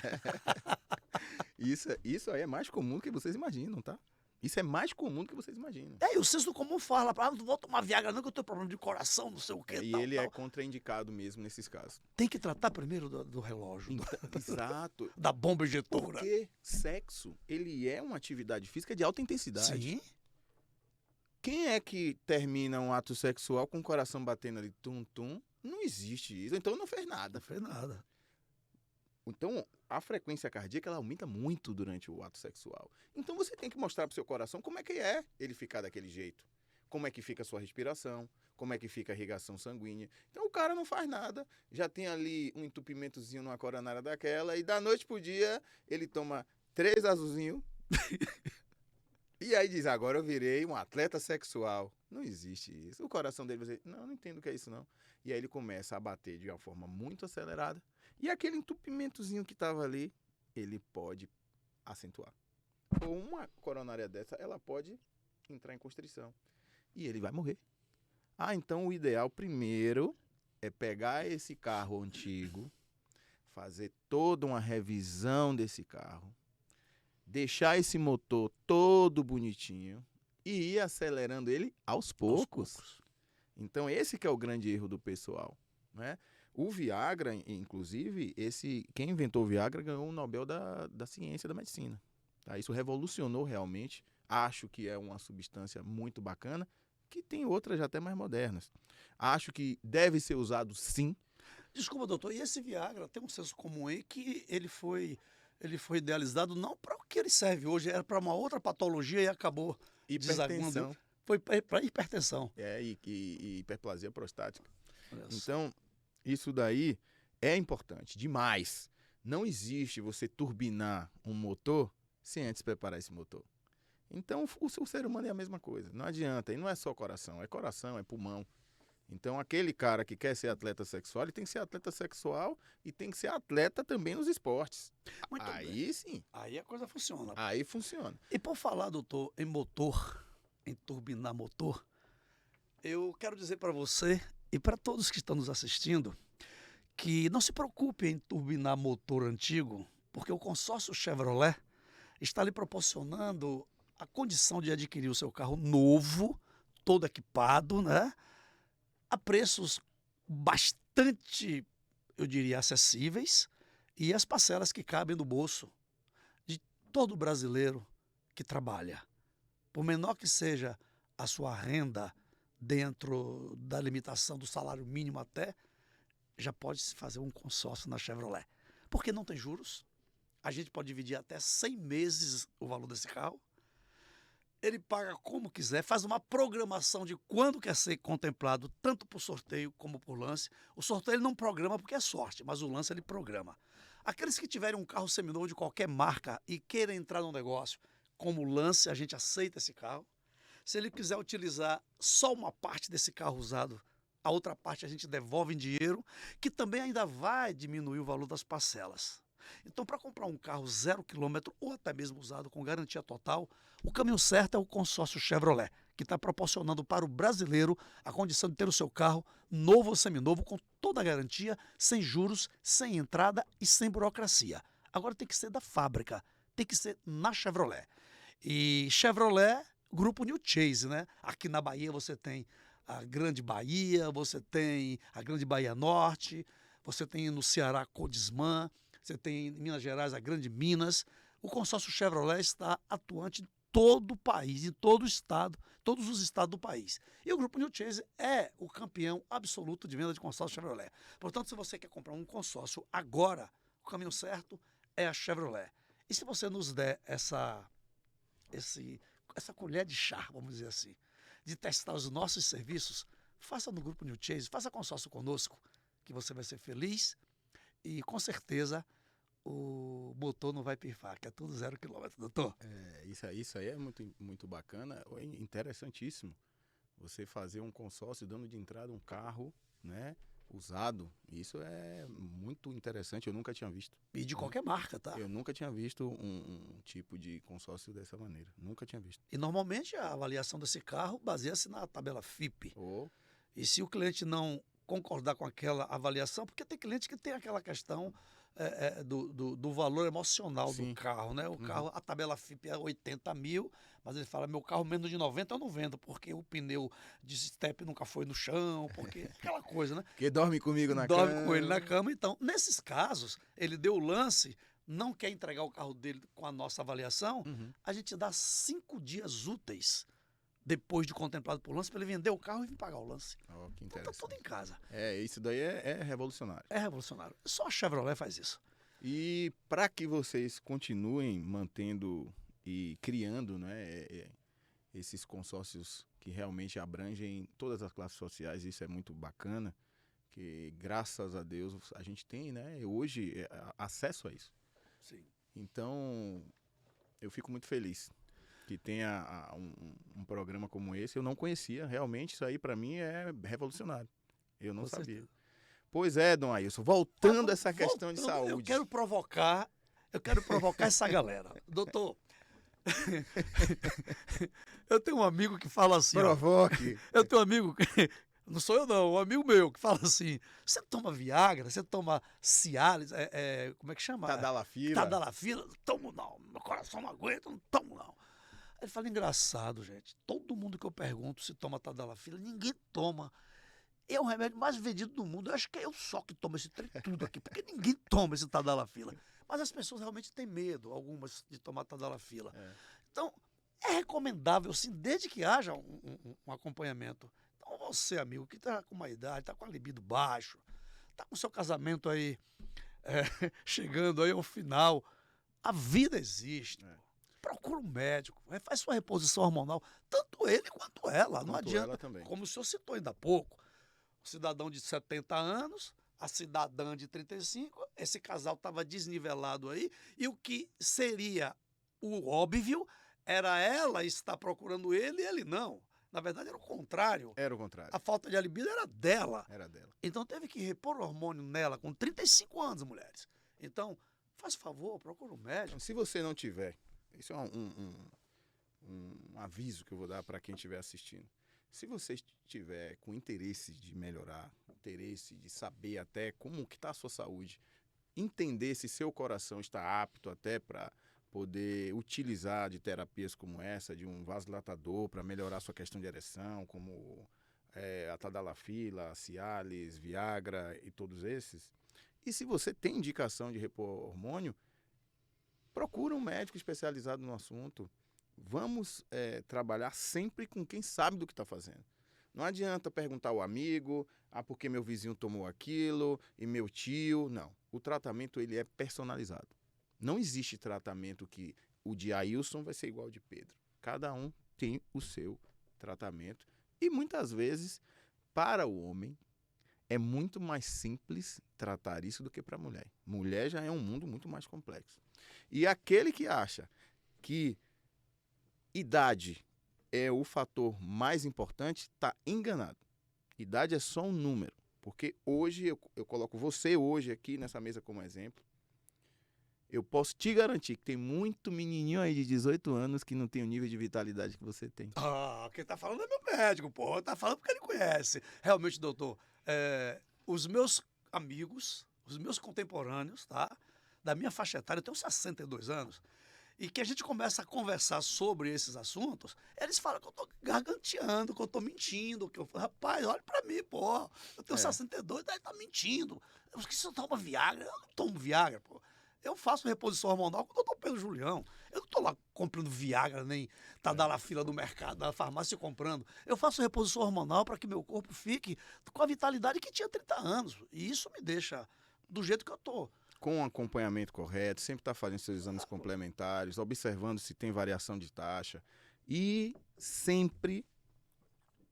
Isso aí é mais comum do que vocês imaginam, tá? Isso é mais comum do que vocês imaginam. E o senso comum fala, não vou tomar Viagra não, que eu tenho problema de coração, não sei o que. E tal, ele tal. é contraindicado mesmo nesses casos. Tem que tratar primeiro do relógio, Exato. da bomba injetora. Porque sexo, ele é uma atividade física de alta intensidade. Sim. Quem é que termina um ato sexual com o coração batendo ali, tum-tum? Não existe isso. Então não fez nada. Não fez nada. Então, a frequência cardíaca, ela aumenta muito durante o ato sexual. Então, você tem que mostrar pro seu coração como é ele ficar daquele jeito. Como é que fica a sua respiração, como é que fica a irrigação sanguínea. Então, o cara não faz nada, já tem ali um entupimentozinho numa coronária daquela, e da noite pro dia, ele toma 3 azulzinhos, e aí diz, agora eu virei um atleta sexual. Não existe isso. O coração dele vai dizer, não entendo o que é isso não. E aí ele começa a bater de uma forma muito acelerada, e aquele entupimentozinho que estava ali, ele pode acentuar. Ou uma coronária dessa, ela pode entrar em constrição. E ele vai morrer. Então o ideal primeiro é pegar esse carro antigo, fazer toda uma revisão desse carro, deixar esse motor todo bonitinho e ir acelerando ele aos poucos. Então esse que é o grande erro do pessoal, né? O Viagra, inclusive, quem inventou o Viagra ganhou o Nobel da Ciência da Medicina. Tá? Isso revolucionou realmente. Acho que é uma substância muito bacana, que tem outras até mais modernas. Acho que deve ser usado sim. Desculpa, doutor, e esse Viagra tem um senso comum aí que ele foi idealizado não para o que ele serve hoje, era para uma outra patologia e acabou Hipertensão. desaguando. Foi para hipertensão. E hiperplasia prostática. Olha só. Então, isso daí é importante demais. Não existe você turbinar um motor sem antes preparar esse motor. Então, o ser humano é a mesma coisa. Não adianta. E não é só coração, é pulmão. Então, aquele cara que quer ser atleta sexual, ele tem que ser atleta sexual e tem que ser atleta também nos esportes. Muito bem. Aí sim. Aí a coisa funciona. Aí funciona. E por falar, doutor, em motor, em turbinar motor, eu quero dizer para você e para todos que estão nos assistindo que não se preocupe em turbinar motor antigo, porque o consórcio Chevrolet está lhe proporcionando a condição de adquirir o seu carro novo, todo equipado, né? A preços bastante, eu diria, acessíveis e as parcelas que cabem no bolso de todo brasileiro que trabalha. Por menor que seja a sua renda dentro da limitação do salário mínimo até, já pode se fazer um consórcio na Chevrolet. Porque não tem juros, a gente pode dividir até 100 meses o valor desse carro, ele paga como quiser, faz uma programação de quando quer ser contemplado, tanto por sorteio como por lance. O sorteio ele não programa porque é sorte, mas o lance ele programa. Aqueles que tiverem um carro seminovo de qualquer marca e queiram entrar no negócio, como lance, a gente aceita esse carro. Se ele quiser utilizar só uma parte desse carro usado, a outra parte a gente devolve em dinheiro, que também ainda vai diminuir o valor das parcelas. Então, para comprar um carro 0 km ou até mesmo usado com garantia total, o caminho certo é o consórcio Chevrolet, que está proporcionando para o brasileiro a condição de ter o seu carro novo ou seminovo, com toda a garantia, sem juros, sem entrada e sem burocracia. Agora tem que ser da fábrica, tem que ser na Chevrolet. E Chevrolet, grupo New Chase, né? Aqui na Bahia você tem a Grande Bahia, você tem a Grande Bahia Norte, você tem no Ceará Codisman, você tem em Minas Gerais a Grande Minas. O consórcio Chevrolet está atuante em todo o país, em todo o estado, todos os estados do país. E o Grupo New Chase é o campeão absoluto de venda de consórcio Chevrolet. Portanto, se você quer comprar um consórcio agora, o caminho certo é a Chevrolet. E se você nos der essa colher de chá, vamos dizer assim, de testar os nossos serviços, faça no Grupo New Chase, faça consórcio conosco, que você vai ser feliz e com certeza o motor não vai pifar, que é tudo 0 km, doutor. Isso aí é muito, muito bacana, é interessantíssimo. Você fazer um consórcio dando de entrada um carro, né, usado, isso é muito interessante, eu nunca tinha visto. E de qualquer marca, tá? Eu nunca tinha visto um tipo de consórcio dessa maneira, nunca tinha visto. E normalmente a avaliação desse carro baseia-se na tabela FIPE. Oh, E se o cliente não concordar com aquela avaliação, porque tem cliente que tem aquela questão do valor emocional sim. do carro, né? O carro, a tabela FIPE é 80 mil, mas ele fala, meu carro menos de 90 eu não vendo, porque o pneu de step nunca foi no chão, porque aquela coisa, né? Porque dorme comigo na Dorme cama. com ele na cama. Então, nesses casos, ele deu o lance, não quer entregar o carro dele com a nossa avaliação, a gente dá 5 dias úteis depois de contemplado por lance para ele vender o carro e vir pagar o lance. Oh, que Então tá interessante. tudo em casa. Isso daí é revolucionário. É revolucionário. Só a Chevrolet faz isso. E para que vocês continuem mantendo e criando, né, esses consórcios que realmente abrangem todas as classes sociais, isso é muito bacana, que graças a Deus a gente tem, né, hoje acesso a isso. Sim. Então, eu fico muito feliz que tenha um programa como esse. Eu não conhecia, realmente, isso aí para mim é revolucionário. Eu não Com sabia. certeza. Pois é, Dom Ailson, voltando a essa questão de Voltando, saúde. Eu quero provocar essa galera. Doutor, eu tenho um amigo que fala assim, ó, Provoque. eu tenho um amigo, não sou eu não, um amigo meu que fala assim, você toma Viagra, você toma Cialis, como é que chama? Tadalafila. Tadalafila? Não tomo não, meu coração não aguenta, não tomo não. Aí ele fala, engraçado, gente, todo mundo que eu pergunto se toma Tadalafila, ninguém toma. É o remédio mais vendido do mundo. Eu acho que é eu só que tomo esse trem tudo aqui, porque ninguém toma esse Tadalafila. Mas as pessoas realmente têm medo, algumas, de tomar Tadalafila. Então, é recomendável, sim, desde que haja um acompanhamento. Então, você, amigo, que está com uma idade, está com a libido baixo, está com o seu casamento aí chegando aí ao final, a vida existe. Procura um médico, faz sua reposição hormonal, tanto ele quanto ela. Não Quanto adianta, ela também. como o senhor citou ainda há pouco. O cidadão de 70 anos, a cidadã de 35, esse casal estava desnivelado aí, e o que seria o óbvio era ela estar procurando ele e ele não. Na verdade, era o contrário. Era o contrário. A falta de libido era dela. Era dela. Então teve que repor hormônio nela com 35 anos, mulheres. Então, faz favor, procura um médico. Então, se você não tiver, isso é um aviso que eu vou dar para quem estiver assistindo. Se você estiver com interesse de melhorar, interesse de saber até como que está a sua saúde, entender se seu coração está apto até para poder utilizar de terapias como essa, de um vasodilatador para melhorar sua questão de ereção, como a Tadalafila, a Cialis, Viagra e todos esses. E se você tem indicação de repor hormônio, procura um médico especializado no assunto. Vamos trabalhar sempre com quem sabe do que está fazendo. Não adianta perguntar ao amigo, porque meu vizinho tomou aquilo e meu tio. Não. O tratamento ele é personalizado. Não existe tratamento que o de Ailson vai ser igual ao de Pedro. Cada um tem o seu tratamento. E muitas vezes, para o homem, é muito mais simples tratar isso do que para a mulher. Mulher já é um mundo muito mais complexo. E aquele que acha que idade é o fator mais importante, está enganado. Idade é só um número. Porque hoje, eu coloco você hoje aqui nessa mesa como exemplo, eu posso te garantir que tem muito menininho aí de 18 anos que não tem o nível de vitalidade que você tem. Ah, quem tá falando é meu médico, pô. Tá falando porque ele conhece. Realmente, doutor, os meus amigos, os meus contemporâneos, tá? Da minha faixa etária, eu tenho 62 anos, e que a gente começa a conversar sobre esses assuntos, eles falam que eu tô garganteando, que eu tô mentindo, que eu falo, rapaz, olha pra mim, pô, eu tenho 62, daí tá mentindo. Eu esqueci se eu tomo Viagra, eu não tomo Viagra, pô. Eu faço reposição hormonal com o doutor Pedro Julião. Eu não tô lá comprando Viagra, nem na fila do mercado, da farmácia comprando. Eu faço reposição hormonal para que meu corpo fique com a vitalidade que tinha 30 anos. E isso me deixa do jeito que eu tô. Com o acompanhamento correto, sempre está fazendo seus exames complementares, observando se tem variação de taxa e sempre,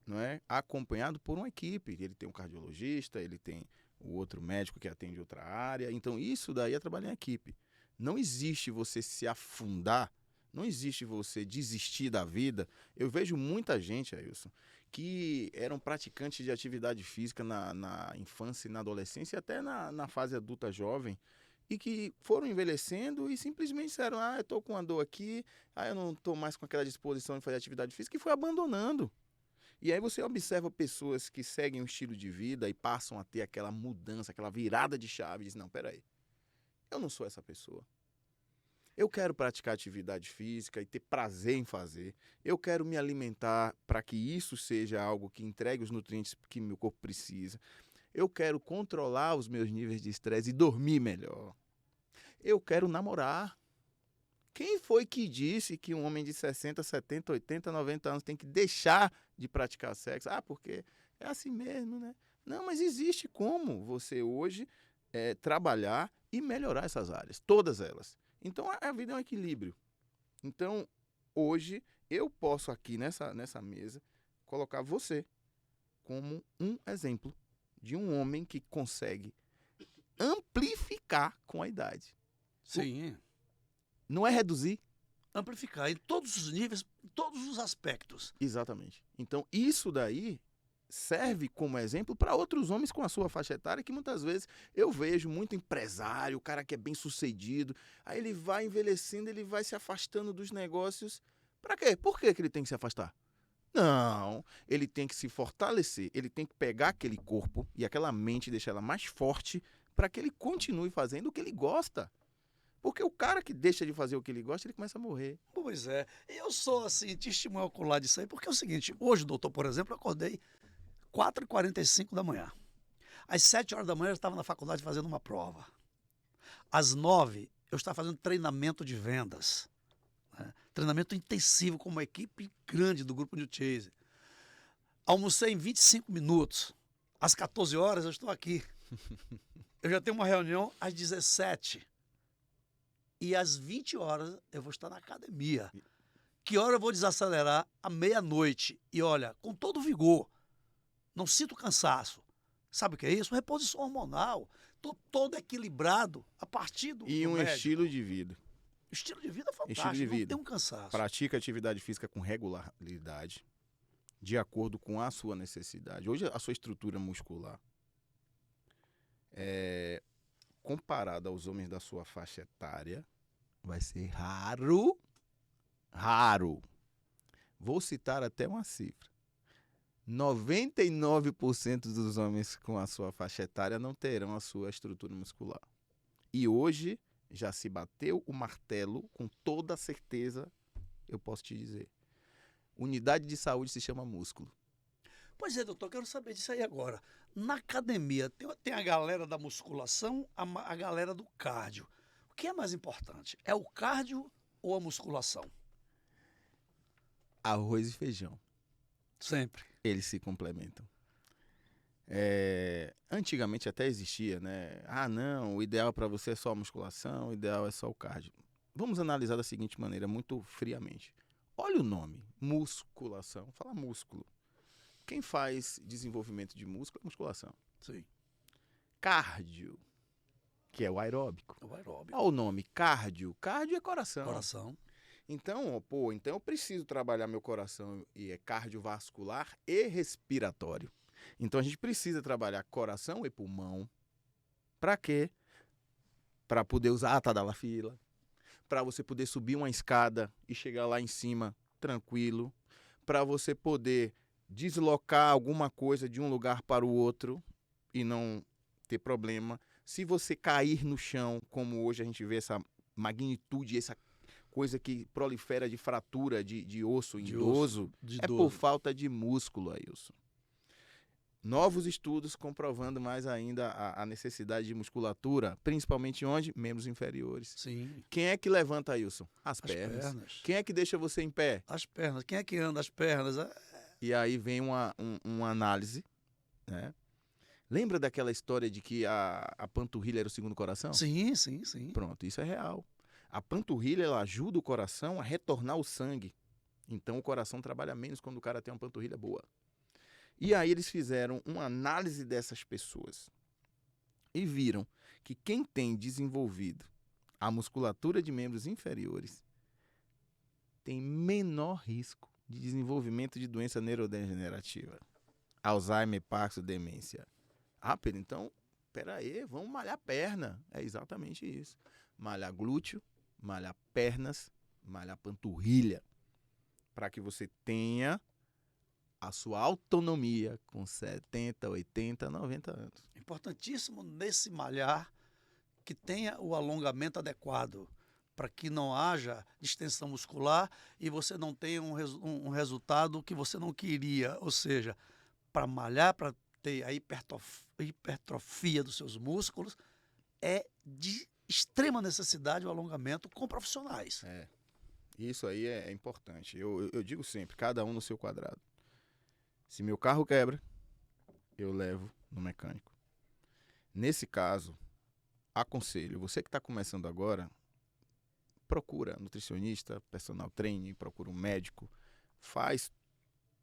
não é, acompanhado por uma equipe. Ele tem um cardiologista, ele tem o outro médico que atende outra área. Então isso daí é trabalhar em equipe. Não existe você se afundar, não existe você desistir da vida. Eu vejo muita gente, Ailson, que eram praticantes de atividade física na infância e na adolescência e até na fase adulta jovem, e que foram envelhecendo e simplesmente disseram, eu estou com uma dor aqui, eu não estou mais com aquela disposição de fazer atividade física, e foi abandonando. E aí você observa pessoas que seguem um estilo de vida e passam a ter aquela mudança, aquela virada de chave, e dizem, não, peraí, eu não sou essa pessoa. Eu quero praticar atividade física e ter prazer em fazer. Eu quero me alimentar para que isso seja algo que entregue os nutrientes que meu corpo precisa. Eu quero controlar os meus níveis de estresse e dormir melhor. Eu quero namorar. Quem foi que disse que um homem de 60, 70, 80, 90 anos tem que deixar de praticar sexo? Porque é assim mesmo, né? Não, mas existe como você hoje trabalhar e melhorar essas áreas, todas elas. Então, a vida é um equilíbrio. Então, hoje, eu posso aqui nessa mesa colocar você como um exemplo de um homem que consegue amplificar com a idade. Sim. Não é reduzir? Amplificar em todos os níveis, em todos os aspectos. Exatamente. Então, isso daí serve como exemplo para outros homens com a sua faixa etária, que muitas vezes eu vejo muito empresário, o cara que é bem sucedido, aí ele vai envelhecendo, ele vai se afastando dos negócios. Para quê? Por que ele tem que se afastar? Não, ele tem que se fortalecer, ele tem que pegar aquele corpo e aquela mente e deixar ela mais forte para que ele continue fazendo o que ele gosta. Porque o cara que deixa de fazer o que ele gosta, ele começa a morrer. Pois é. Eu sou, assim, testemunho ocular disso aí, porque é o seguinte, hoje, doutor, por exemplo, eu acordei 4h45 da manhã. Às 7 horas da manhã eu estava na faculdade fazendo uma prova. Às 9 eu estava fazendo treinamento de vendas. Né? Treinamento intensivo com uma equipe grande do grupo New Chase. Almocei em 25 minutos. Às 14 horas eu estou aqui. Eu já tenho uma reunião às 17. E às 20 horas eu vou estar na academia. Que hora eu vou desacelerar? À meia-noite. E olha, com todo vigor. Não sinto cansaço. Sabe o que é isso? Reposição hormonal. Estou todo equilibrado a partir do E um médico. estilo de vida. Estilo de vida é fantástico. Estilo de vida. Não tem um cansaço. Pratica atividade física com regularidade, de acordo com a sua necessidade. Hoje, a sua estrutura muscular, comparada aos homens da sua faixa etária, vai ser raro. Vou citar até uma cifra. 99% dos homens com a sua faixa etária não terão a sua estrutura muscular. E hoje já se bateu o martelo com toda certeza, eu posso te dizer. Unidade de saúde se chama músculo. Pois é, doutor, quero saber disso aí agora. Na academia, tem a galera da musculação, a galera do cardio. O que é mais importante? É o cardio ou a musculação? Arroz e feijão. Sempre. Eles se complementam. Antigamente até existia, né? Não, o ideal para você é só a musculação, o ideal é só o cardio. Vamos analisar da seguinte maneira, muito friamente. Olha o nome, musculação. Fala músculo. Quem faz desenvolvimento de músculo é musculação. Sim. Cardio, que é o aeróbico. O aeróbico. Olha o nome, cardio. Cardio é coração. Coração. Então, então eu preciso trabalhar meu coração, e é cardiovascular e respiratório. Então a gente precisa trabalhar coração e pulmão. Para quê? Para poder usar a tadalafila, para você poder subir uma escada e chegar lá em cima tranquilo, para você poder deslocar alguma coisa de um lugar para o outro e não ter problema. Se você cair no chão, como hoje a gente vê essa magnitude, essa coisa que prolifera de fratura de osso em idoso, por falta de músculo, Ailson. Novos estudos comprovando mais ainda a necessidade de musculatura, principalmente onde? Membros inferiores. Sim. Quem é que levanta, Ailson? As pernas. Quem é que deixa você em pé? As pernas. Quem é que anda as pernas? E aí vem uma análise, né? Lembra daquela história de que a panturrilha era o segundo coração? Sim, sim, sim. Pronto, isso é real. A panturrilha, ela ajuda o coração a retornar o sangue. Então o coração trabalha menos quando o cara tem uma panturrilha boa. E aí eles fizeram uma análise dessas pessoas e viram que quem tem desenvolvido a musculatura de membros inferiores tem menor risco de desenvolvimento de doença neurodegenerativa. Alzheimer, Parkinson, demência. Ah, Pedro, então, peraí, vamos malhar perna. É exatamente isso. Malhar glúteo, malhar pernas, malhar panturrilha. Para que você tenha a sua autonomia com 70, 80, 90 anos. Importantíssimo nesse malhar que tenha o alongamento adequado, para que não haja distensão muscular e você não tenha um resultado que você não queria. Ou seja, para malhar, para ter a hipertrofia dos seus músculos, é de extrema necessidade o alongamento com profissionais. Isso aí é importante. Eu digo sempre, cada um no seu quadrado. Se meu carro quebra, eu levo no mecânico. Nesse caso, aconselho, você que está começando agora, procura nutricionista, personal trainer, procura um médico, faz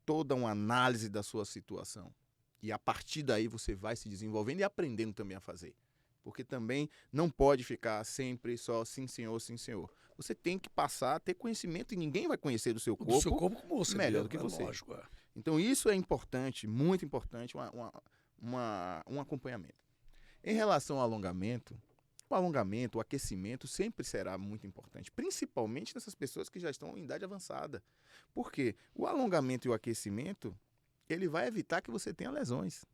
toda uma análise da sua situação. E a partir daí você vai se desenvolvendo e aprendendo também a fazer. Porque também não pode ficar sempre só sim senhor, sim senhor. Você tem que passar a ter conhecimento e ninguém vai conhecer do seu corpo, Como você melhor do que você. Lógico, é. Então isso é importante, muito importante, um acompanhamento. Em relação ao alongamento, o aquecimento sempre será muito importante, principalmente nessas pessoas que já estão em idade avançada. Por quê? O alongamento e o aquecimento, ele vai evitar que você tenha lesões.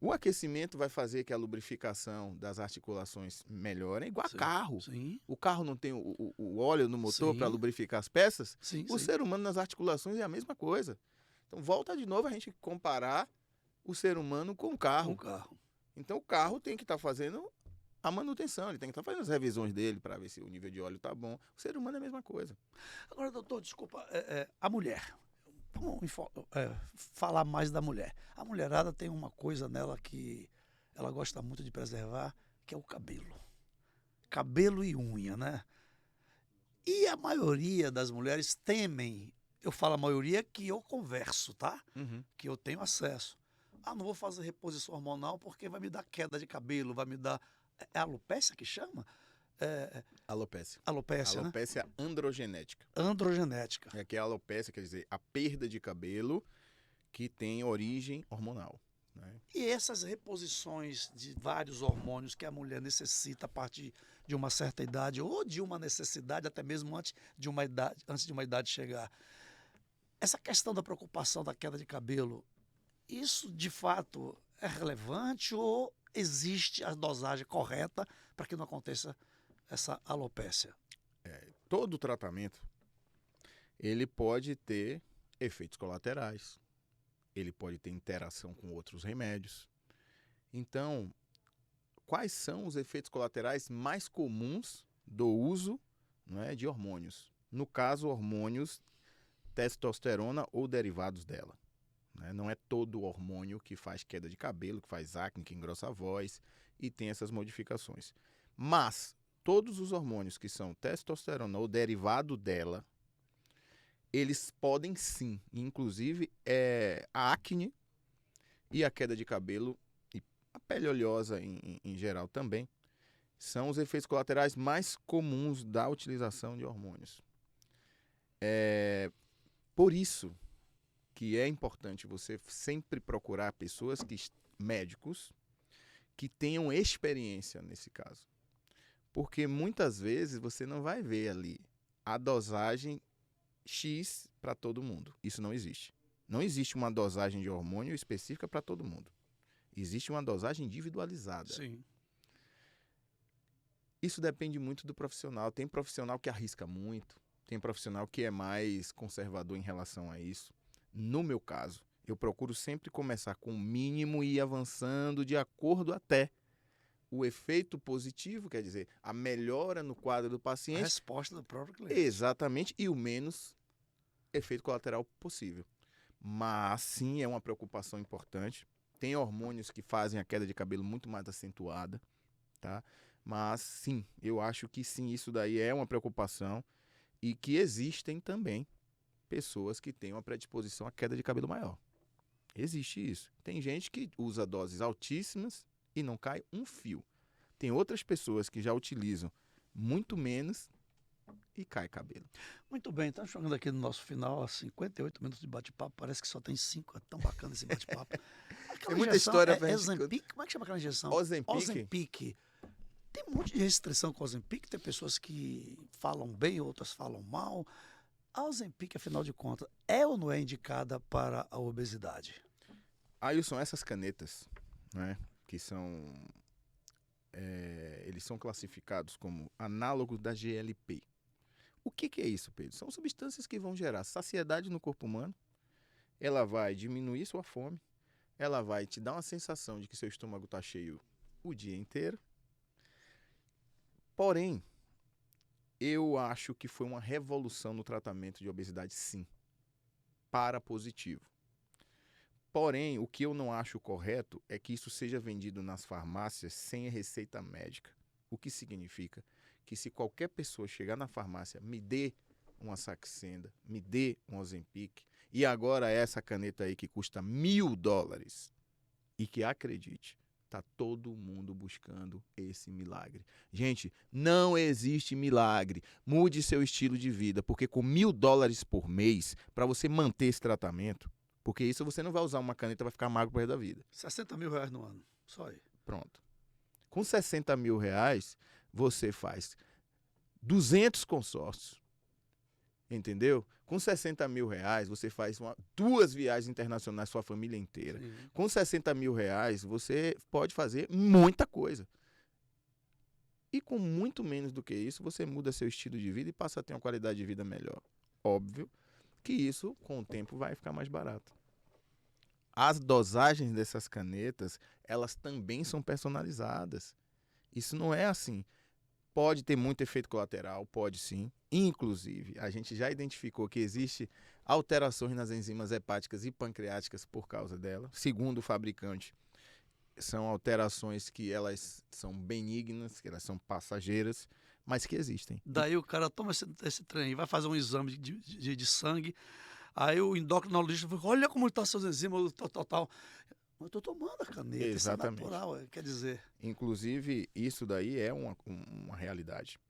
O aquecimento vai fazer que a lubrificação das articulações melhore, igual a carro. Sim. O carro não tem o óleo no motor Sim. para lubrificar as peças? Sim, O sim. ser humano nas articulações é a mesma coisa. Então volta de novo a gente comparar o ser humano com o carro. Então o carro tem que estar fazendo a manutenção, ele tem que estar fazendo as revisões dele para ver se o nível de óleo está bom. O ser humano é a mesma coisa. Agora, doutor, desculpa, a mulher. Vamos falar mais da mulher. A mulherada tem uma coisa nela que ela gosta muito de preservar, que é o cabelo. Cabelo e unha, né? E a maioria das mulheres temem, eu falo a maioria que eu converso, tá? Que eu tenho acesso. Ah, não vou fazer reposição hormonal porque vai me dar queda de cabelo, vai me dar... É alopecia que chama? Alopécia. Alopecia, Alopécia androgenética. Androgenética. É que a alopécia quer dizer a perda de cabelo que tem origem hormonal. Né? E essas reposições de vários hormônios que a mulher necessita a partir de uma certa idade ou de uma necessidade até mesmo antes de uma idade chegar. Essa questão da preocupação da queda de cabelo, isso de fato é relevante ou existe a dosagem correta para que não aconteça essa alopécia? Todo tratamento ele pode ter efeitos colaterais, ele pode ter interação com outros remédios. Então, quais são os efeitos colaterais mais comuns do uso, né, de hormônios? No caso, hormônios testosterona ou derivados dela. Né? Não é todo hormônio que faz queda de cabelo, que faz acne, que engrossa a voz e tem essas modificações. Mas todos os hormônios que são testosterona ou derivado dela, eles podem sim, inclusive a acne e a queda de cabelo e a pele oleosa em geral também, são os efeitos colaterais mais comuns da utilização de hormônios. Por isso que é importante você sempre procurar pessoas, médicos, que tenham experiência nesse caso. Porque muitas vezes você não vai ver ali a dosagem X para todo mundo. Isso não existe. Não existe uma dosagem de hormônio específica para todo mundo. Existe uma dosagem individualizada. Sim. Isso depende muito do profissional. Tem profissional que arrisca muito, tem profissional que é mais conservador em relação a isso. No meu caso, eu procuro sempre começar com o mínimo e ir avançando de acordo até o efeito positivo, quer dizer, a melhora no quadro do paciente. A resposta do próprio cliente. Exatamente, e o menos efeito colateral possível. Mas sim, é uma preocupação importante. Tem hormônios que fazem a queda de cabelo muito mais acentuada, tá? Mas sim, eu acho que sim, isso daí é uma preocupação e que existem também pessoas que têm uma predisposição à queda de cabelo maior. Existe isso. Tem gente que usa doses altíssimas e não cai um fio. Tem outras pessoas que já utilizam muito menos e cai cabelo. Muito bem, estamos chegando aqui no nosso final, a 58 minutos de bate-papo. Parece que só tem 5. É tão bacana esse bate-papo. Tem muita história pra é gente Ozempic? Como é que chama aquela injeção? Ozempic? Ozempic. Tem um monte de restrição com o Ozempic. Tem pessoas que falam bem, outras falam mal. A Ozempic, afinal de contas, é ou não é indicada para a obesidade? Ailson, essas canetas, né, que são... eles são classificados como análogos da GLP. O que é isso, Pedro? São substâncias que vão gerar saciedade no corpo humano, ela vai diminuir sua fome, ela vai te dar uma sensação de que seu estômago está cheio o dia inteiro. Porém, eu acho que foi uma revolução no tratamento de obesidade, sim, para positivo. Porém, o que eu não acho correto é que isso seja vendido nas farmácias sem receita médica. O que significa que se qualquer pessoa chegar na farmácia, me dê uma Saxenda, me dê um Ozempic, e agora essa caneta aí que custa $1.000, e que acredite, tá todo mundo buscando esse milagre. Gente, não existe milagre. Mude seu estilo de vida, porque com $1.000 por mês, para você manter esse tratamento, porque isso você não vai usar uma caneta e vai ficar magro pro resto da vida. 60 mil reais no ano, só aí. Pronto. Com 60 mil reais, você faz 200 consórcios, entendeu? Com 60 mil reais, você faz 2 viagens internacionais, sua família inteira. Sim. Com 60 mil reais, você pode fazer muita coisa. E com muito menos do que isso, você muda seu estilo de vida e passa a ter uma qualidade de vida melhor. Óbvio que isso, com o tempo, vai ficar mais barato. As dosagens dessas canetas, elas também são personalizadas. Isso não é assim. Pode ter muito efeito colateral, pode sim. Inclusive, a gente já identificou que existe alterações nas enzimas hepáticas e pancreáticas por causa dela. Segundo o fabricante, são alterações que elas são benignas, que elas são passageiras, mas que existem. Daí o cara toma esse trem, vai fazer um exame de sangue, aí o endocrinologista fala, olha como estão seus enzimas, tal. Eu estou tomando a caneta, Exatamente. Isso é natural, quer dizer... Inclusive, isso daí é uma realidade.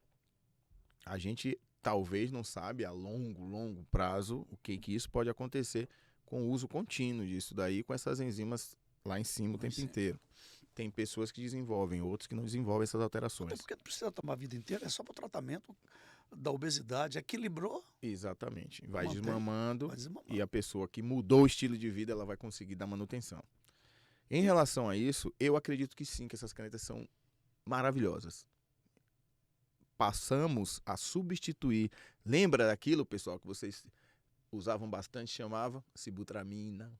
A gente talvez não sabe a longo prazo o que isso pode acontecer com o uso contínuo disso daí, com essas enzimas lá em cima o tempo inteiro. Tem pessoas que desenvolvem, outros que não desenvolvem essas alterações. Até porque não precisa tomar a vida inteira, é só para o tratamento da obesidade, equilibrou. Exatamente. Vai Mantém, desmamando vai desmamando. e a pessoa que mudou o estilo de vida, ela vai conseguir dar manutenção. Em relação a isso, eu acredito que sim, que essas canetas são maravilhosas. Passamos a substituir. Lembra daquilo, pessoal, que vocês usavam bastante, chamava Sibutramina,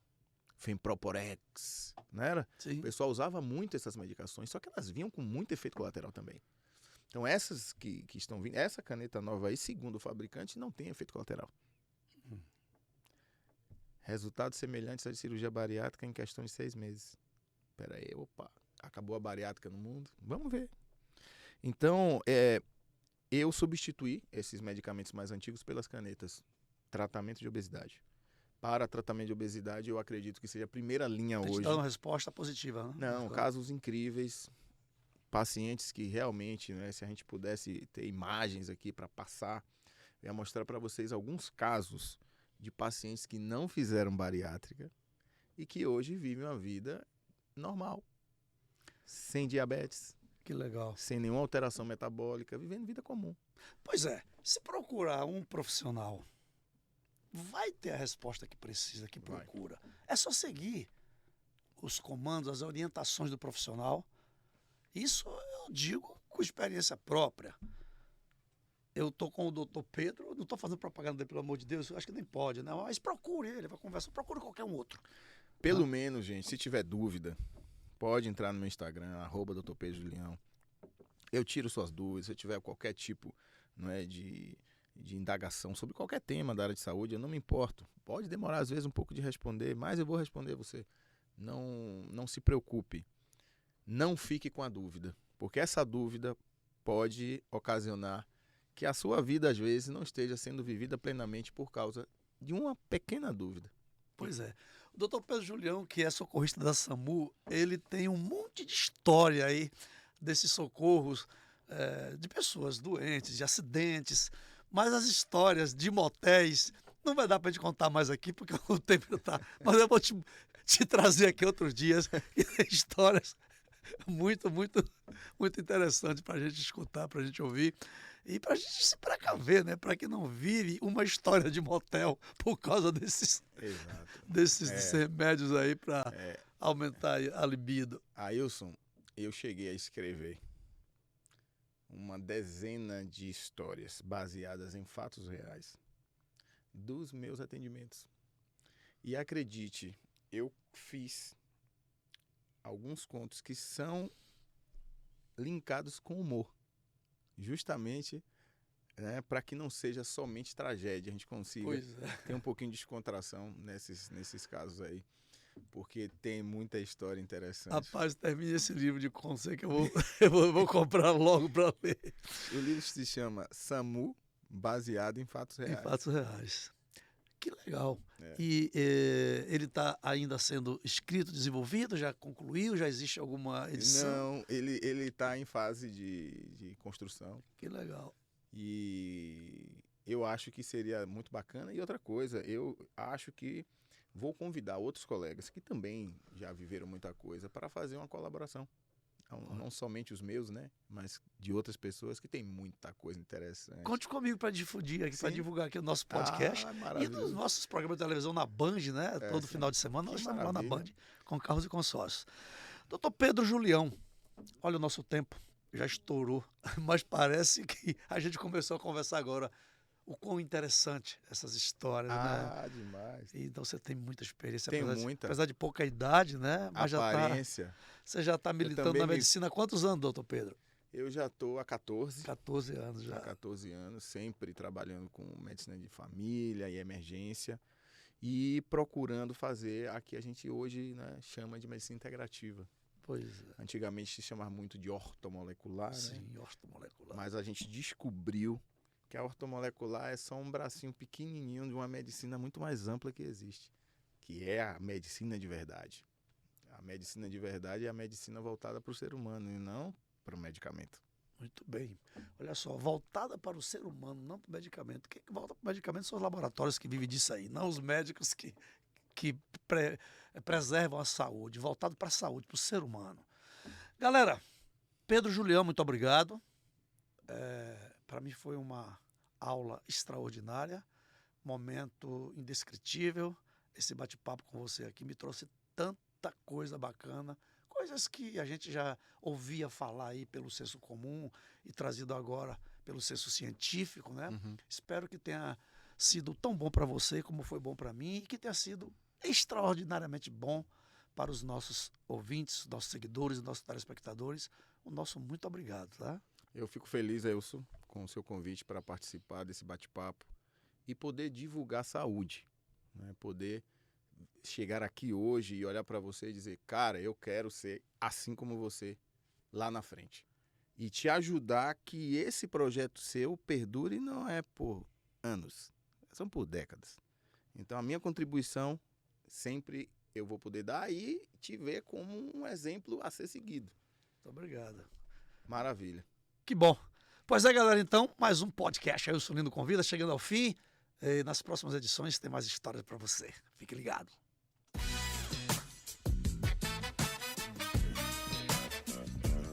Femproporex, não era? Sim. O pessoal usava muito essas medicações, só que elas vinham com muito efeito colateral também. Então essas que estão vindo, essa caneta nova aí, segundo o fabricante, não tem efeito colateral. Resultados semelhantes à de cirurgia bariátrica em questão de 6 meses. Espera aí, opa, acabou a bariátrica no mundo? Vamos ver. Então, eu substituí esses medicamentos mais antigos pelas canetas. Tratamento de obesidade. Para tratamento de obesidade, eu acredito que seja a primeira linha hoje. Dá uma resposta positiva, né? Não, casos incríveis. Pacientes que realmente, né, se a gente pudesse ter imagens aqui para passar, eu ia mostrar para vocês alguns casos de pacientes que não fizeram bariátrica e que hoje vivem uma vida normal, sem diabetes. Que legal. Sem nenhuma alteração metabólica, vivendo vida comum. Pois é, se procurar um profissional, vai ter a resposta que precisa, que procura. É só seguir os comandos, as orientações do profissional. Isso eu digo com experiência própria. Eu estou com o doutor Pedro, não estou fazendo propaganda dele, pelo amor de Deus, eu acho que nem pode, né? Mas procure ele, vai conversar, procure qualquer um outro. Pelo menos, gente, se tiver dúvida, pode entrar no meu Instagram, @Dr. Pedro Julião. Eu tiro suas dúvidas, se tiver qualquer tipo, não é, de indagação sobre qualquer tema da área de saúde, eu não me importo. Pode demorar, às vezes, um pouco de responder, mas eu vou responder você. Não se preocupe. Não fique com a dúvida, porque essa dúvida pode ocasionar que a sua vida, às vezes, não esteja sendo vivida plenamente por causa de uma pequena dúvida. Pois é. O doutor Pedro Julião, que é socorrista da SAMU, ele tem um monte de história aí desses socorros de pessoas doentes, de acidentes, Mas as histórias de motéis não vai dar para gente contar mais aqui, porque o tempo tá. Mas eu vou te trazer aqui outros dias histórias muito, muito, muito interessantes para a gente escutar, para a gente ouvir. E para a gente se precaver, né? Para que não vire uma história de motel por causa desses remédios aí para aumentar a libido. Ailson, eu cheguei a escrever uma dezena de histórias baseadas em fatos reais dos meus atendimentos. E acredite, eu fiz alguns contos que são linkados com humor. Justamente, né, para que não seja somente tragédia, a gente consiga ter um pouquinho de descontração nesses casos aí, porque tem muita história interessante. Rapaz, termine esse livro de contos aí que eu vou comprar logo para ler. O livro se chama SAMU, baseado em fatos reais. Em fatos reais. Que legal. E ele está ainda sendo escrito, desenvolvido? Já concluiu? Já existe alguma edição? Não, ele está em fase de construção. Que legal. E eu acho que seria muito bacana. E outra coisa, eu acho que vou convidar outros colegas que também já viveram muita coisa para fazer uma colaboração. Não somente os meus, né? Mas de outras pessoas que tem muita coisa interessante. Conte comigo para difundir aqui, para divulgar aqui o nosso podcast. E dos nossos programas de televisão na Band, né? Todo final de semana nós estamos lá na Band com Carros e Consórcios. Doutor Pedro Julião, olha o nosso tempo, já estourou, mas parece que a gente começou a conversar agora. O quão interessante essas histórias, né? Demais. Então você tem muita experiência. Tenho muita. Apesar de pouca idade, né? Mas aparência. Você já está militando na medicina há quantos anos, doutor Pedro? Eu já estou há 14. 14 anos já. Há 14 anos, sempre trabalhando com medicina de família e emergência e procurando fazer a que a gente hoje, né, chama de medicina integrativa. Pois é. Antigamente se chamava muito de ortomolecular, Sim, né? ortomolecular. Mas a gente descobriu que a ortomolecular é só um bracinho pequenininho de uma medicina muito mais ampla que existe, que é a medicina de verdade. A medicina de verdade é a medicina voltada para o ser humano e não para o medicamento. Muito bem. Olha só, voltada para o ser humano, não para o medicamento. Quem volta para o medicamento são os laboratórios que vivem disso aí, não os médicos que preservam a saúde, voltado para a saúde, para o ser humano. Galera, Pedro Julião, muito obrigado. Para mim foi uma aula extraordinária, momento indescritível. Esse bate-papo com você aqui me trouxe tanta coisa bacana, coisas que a gente já ouvia falar aí pelo senso comum e trazido agora pelo senso científico, né? Espero que tenha sido tão bom para você como foi bom para mim e que tenha sido extraordinariamente bom para os nossos ouvintes, nossos seguidores, nossos telespectadores. O nosso muito obrigado, tá? Eu fico feliz, Ailson, com o seu convite para participar desse bate-papo e poder divulgar saúde, né? Poder chegar aqui hoje e olhar para você e dizer, cara, eu quero ser assim como você lá na frente. E te ajudar que esse projeto seu perdure não é por anos, são por décadas. Então a minha contribuição sempre eu vou poder dar e te ver como um exemplo a ser seguido. Muito obrigado. Maravilha. Que bom. Pois é, galera, então, mais um podcast Ailson Lino Convida, chegando ao fim. E nas próximas edições tem mais histórias para você. Fique ligado.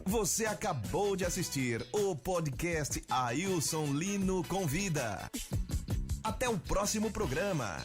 Você acabou de assistir o podcast Ailson Lino Convida. Até o próximo programa.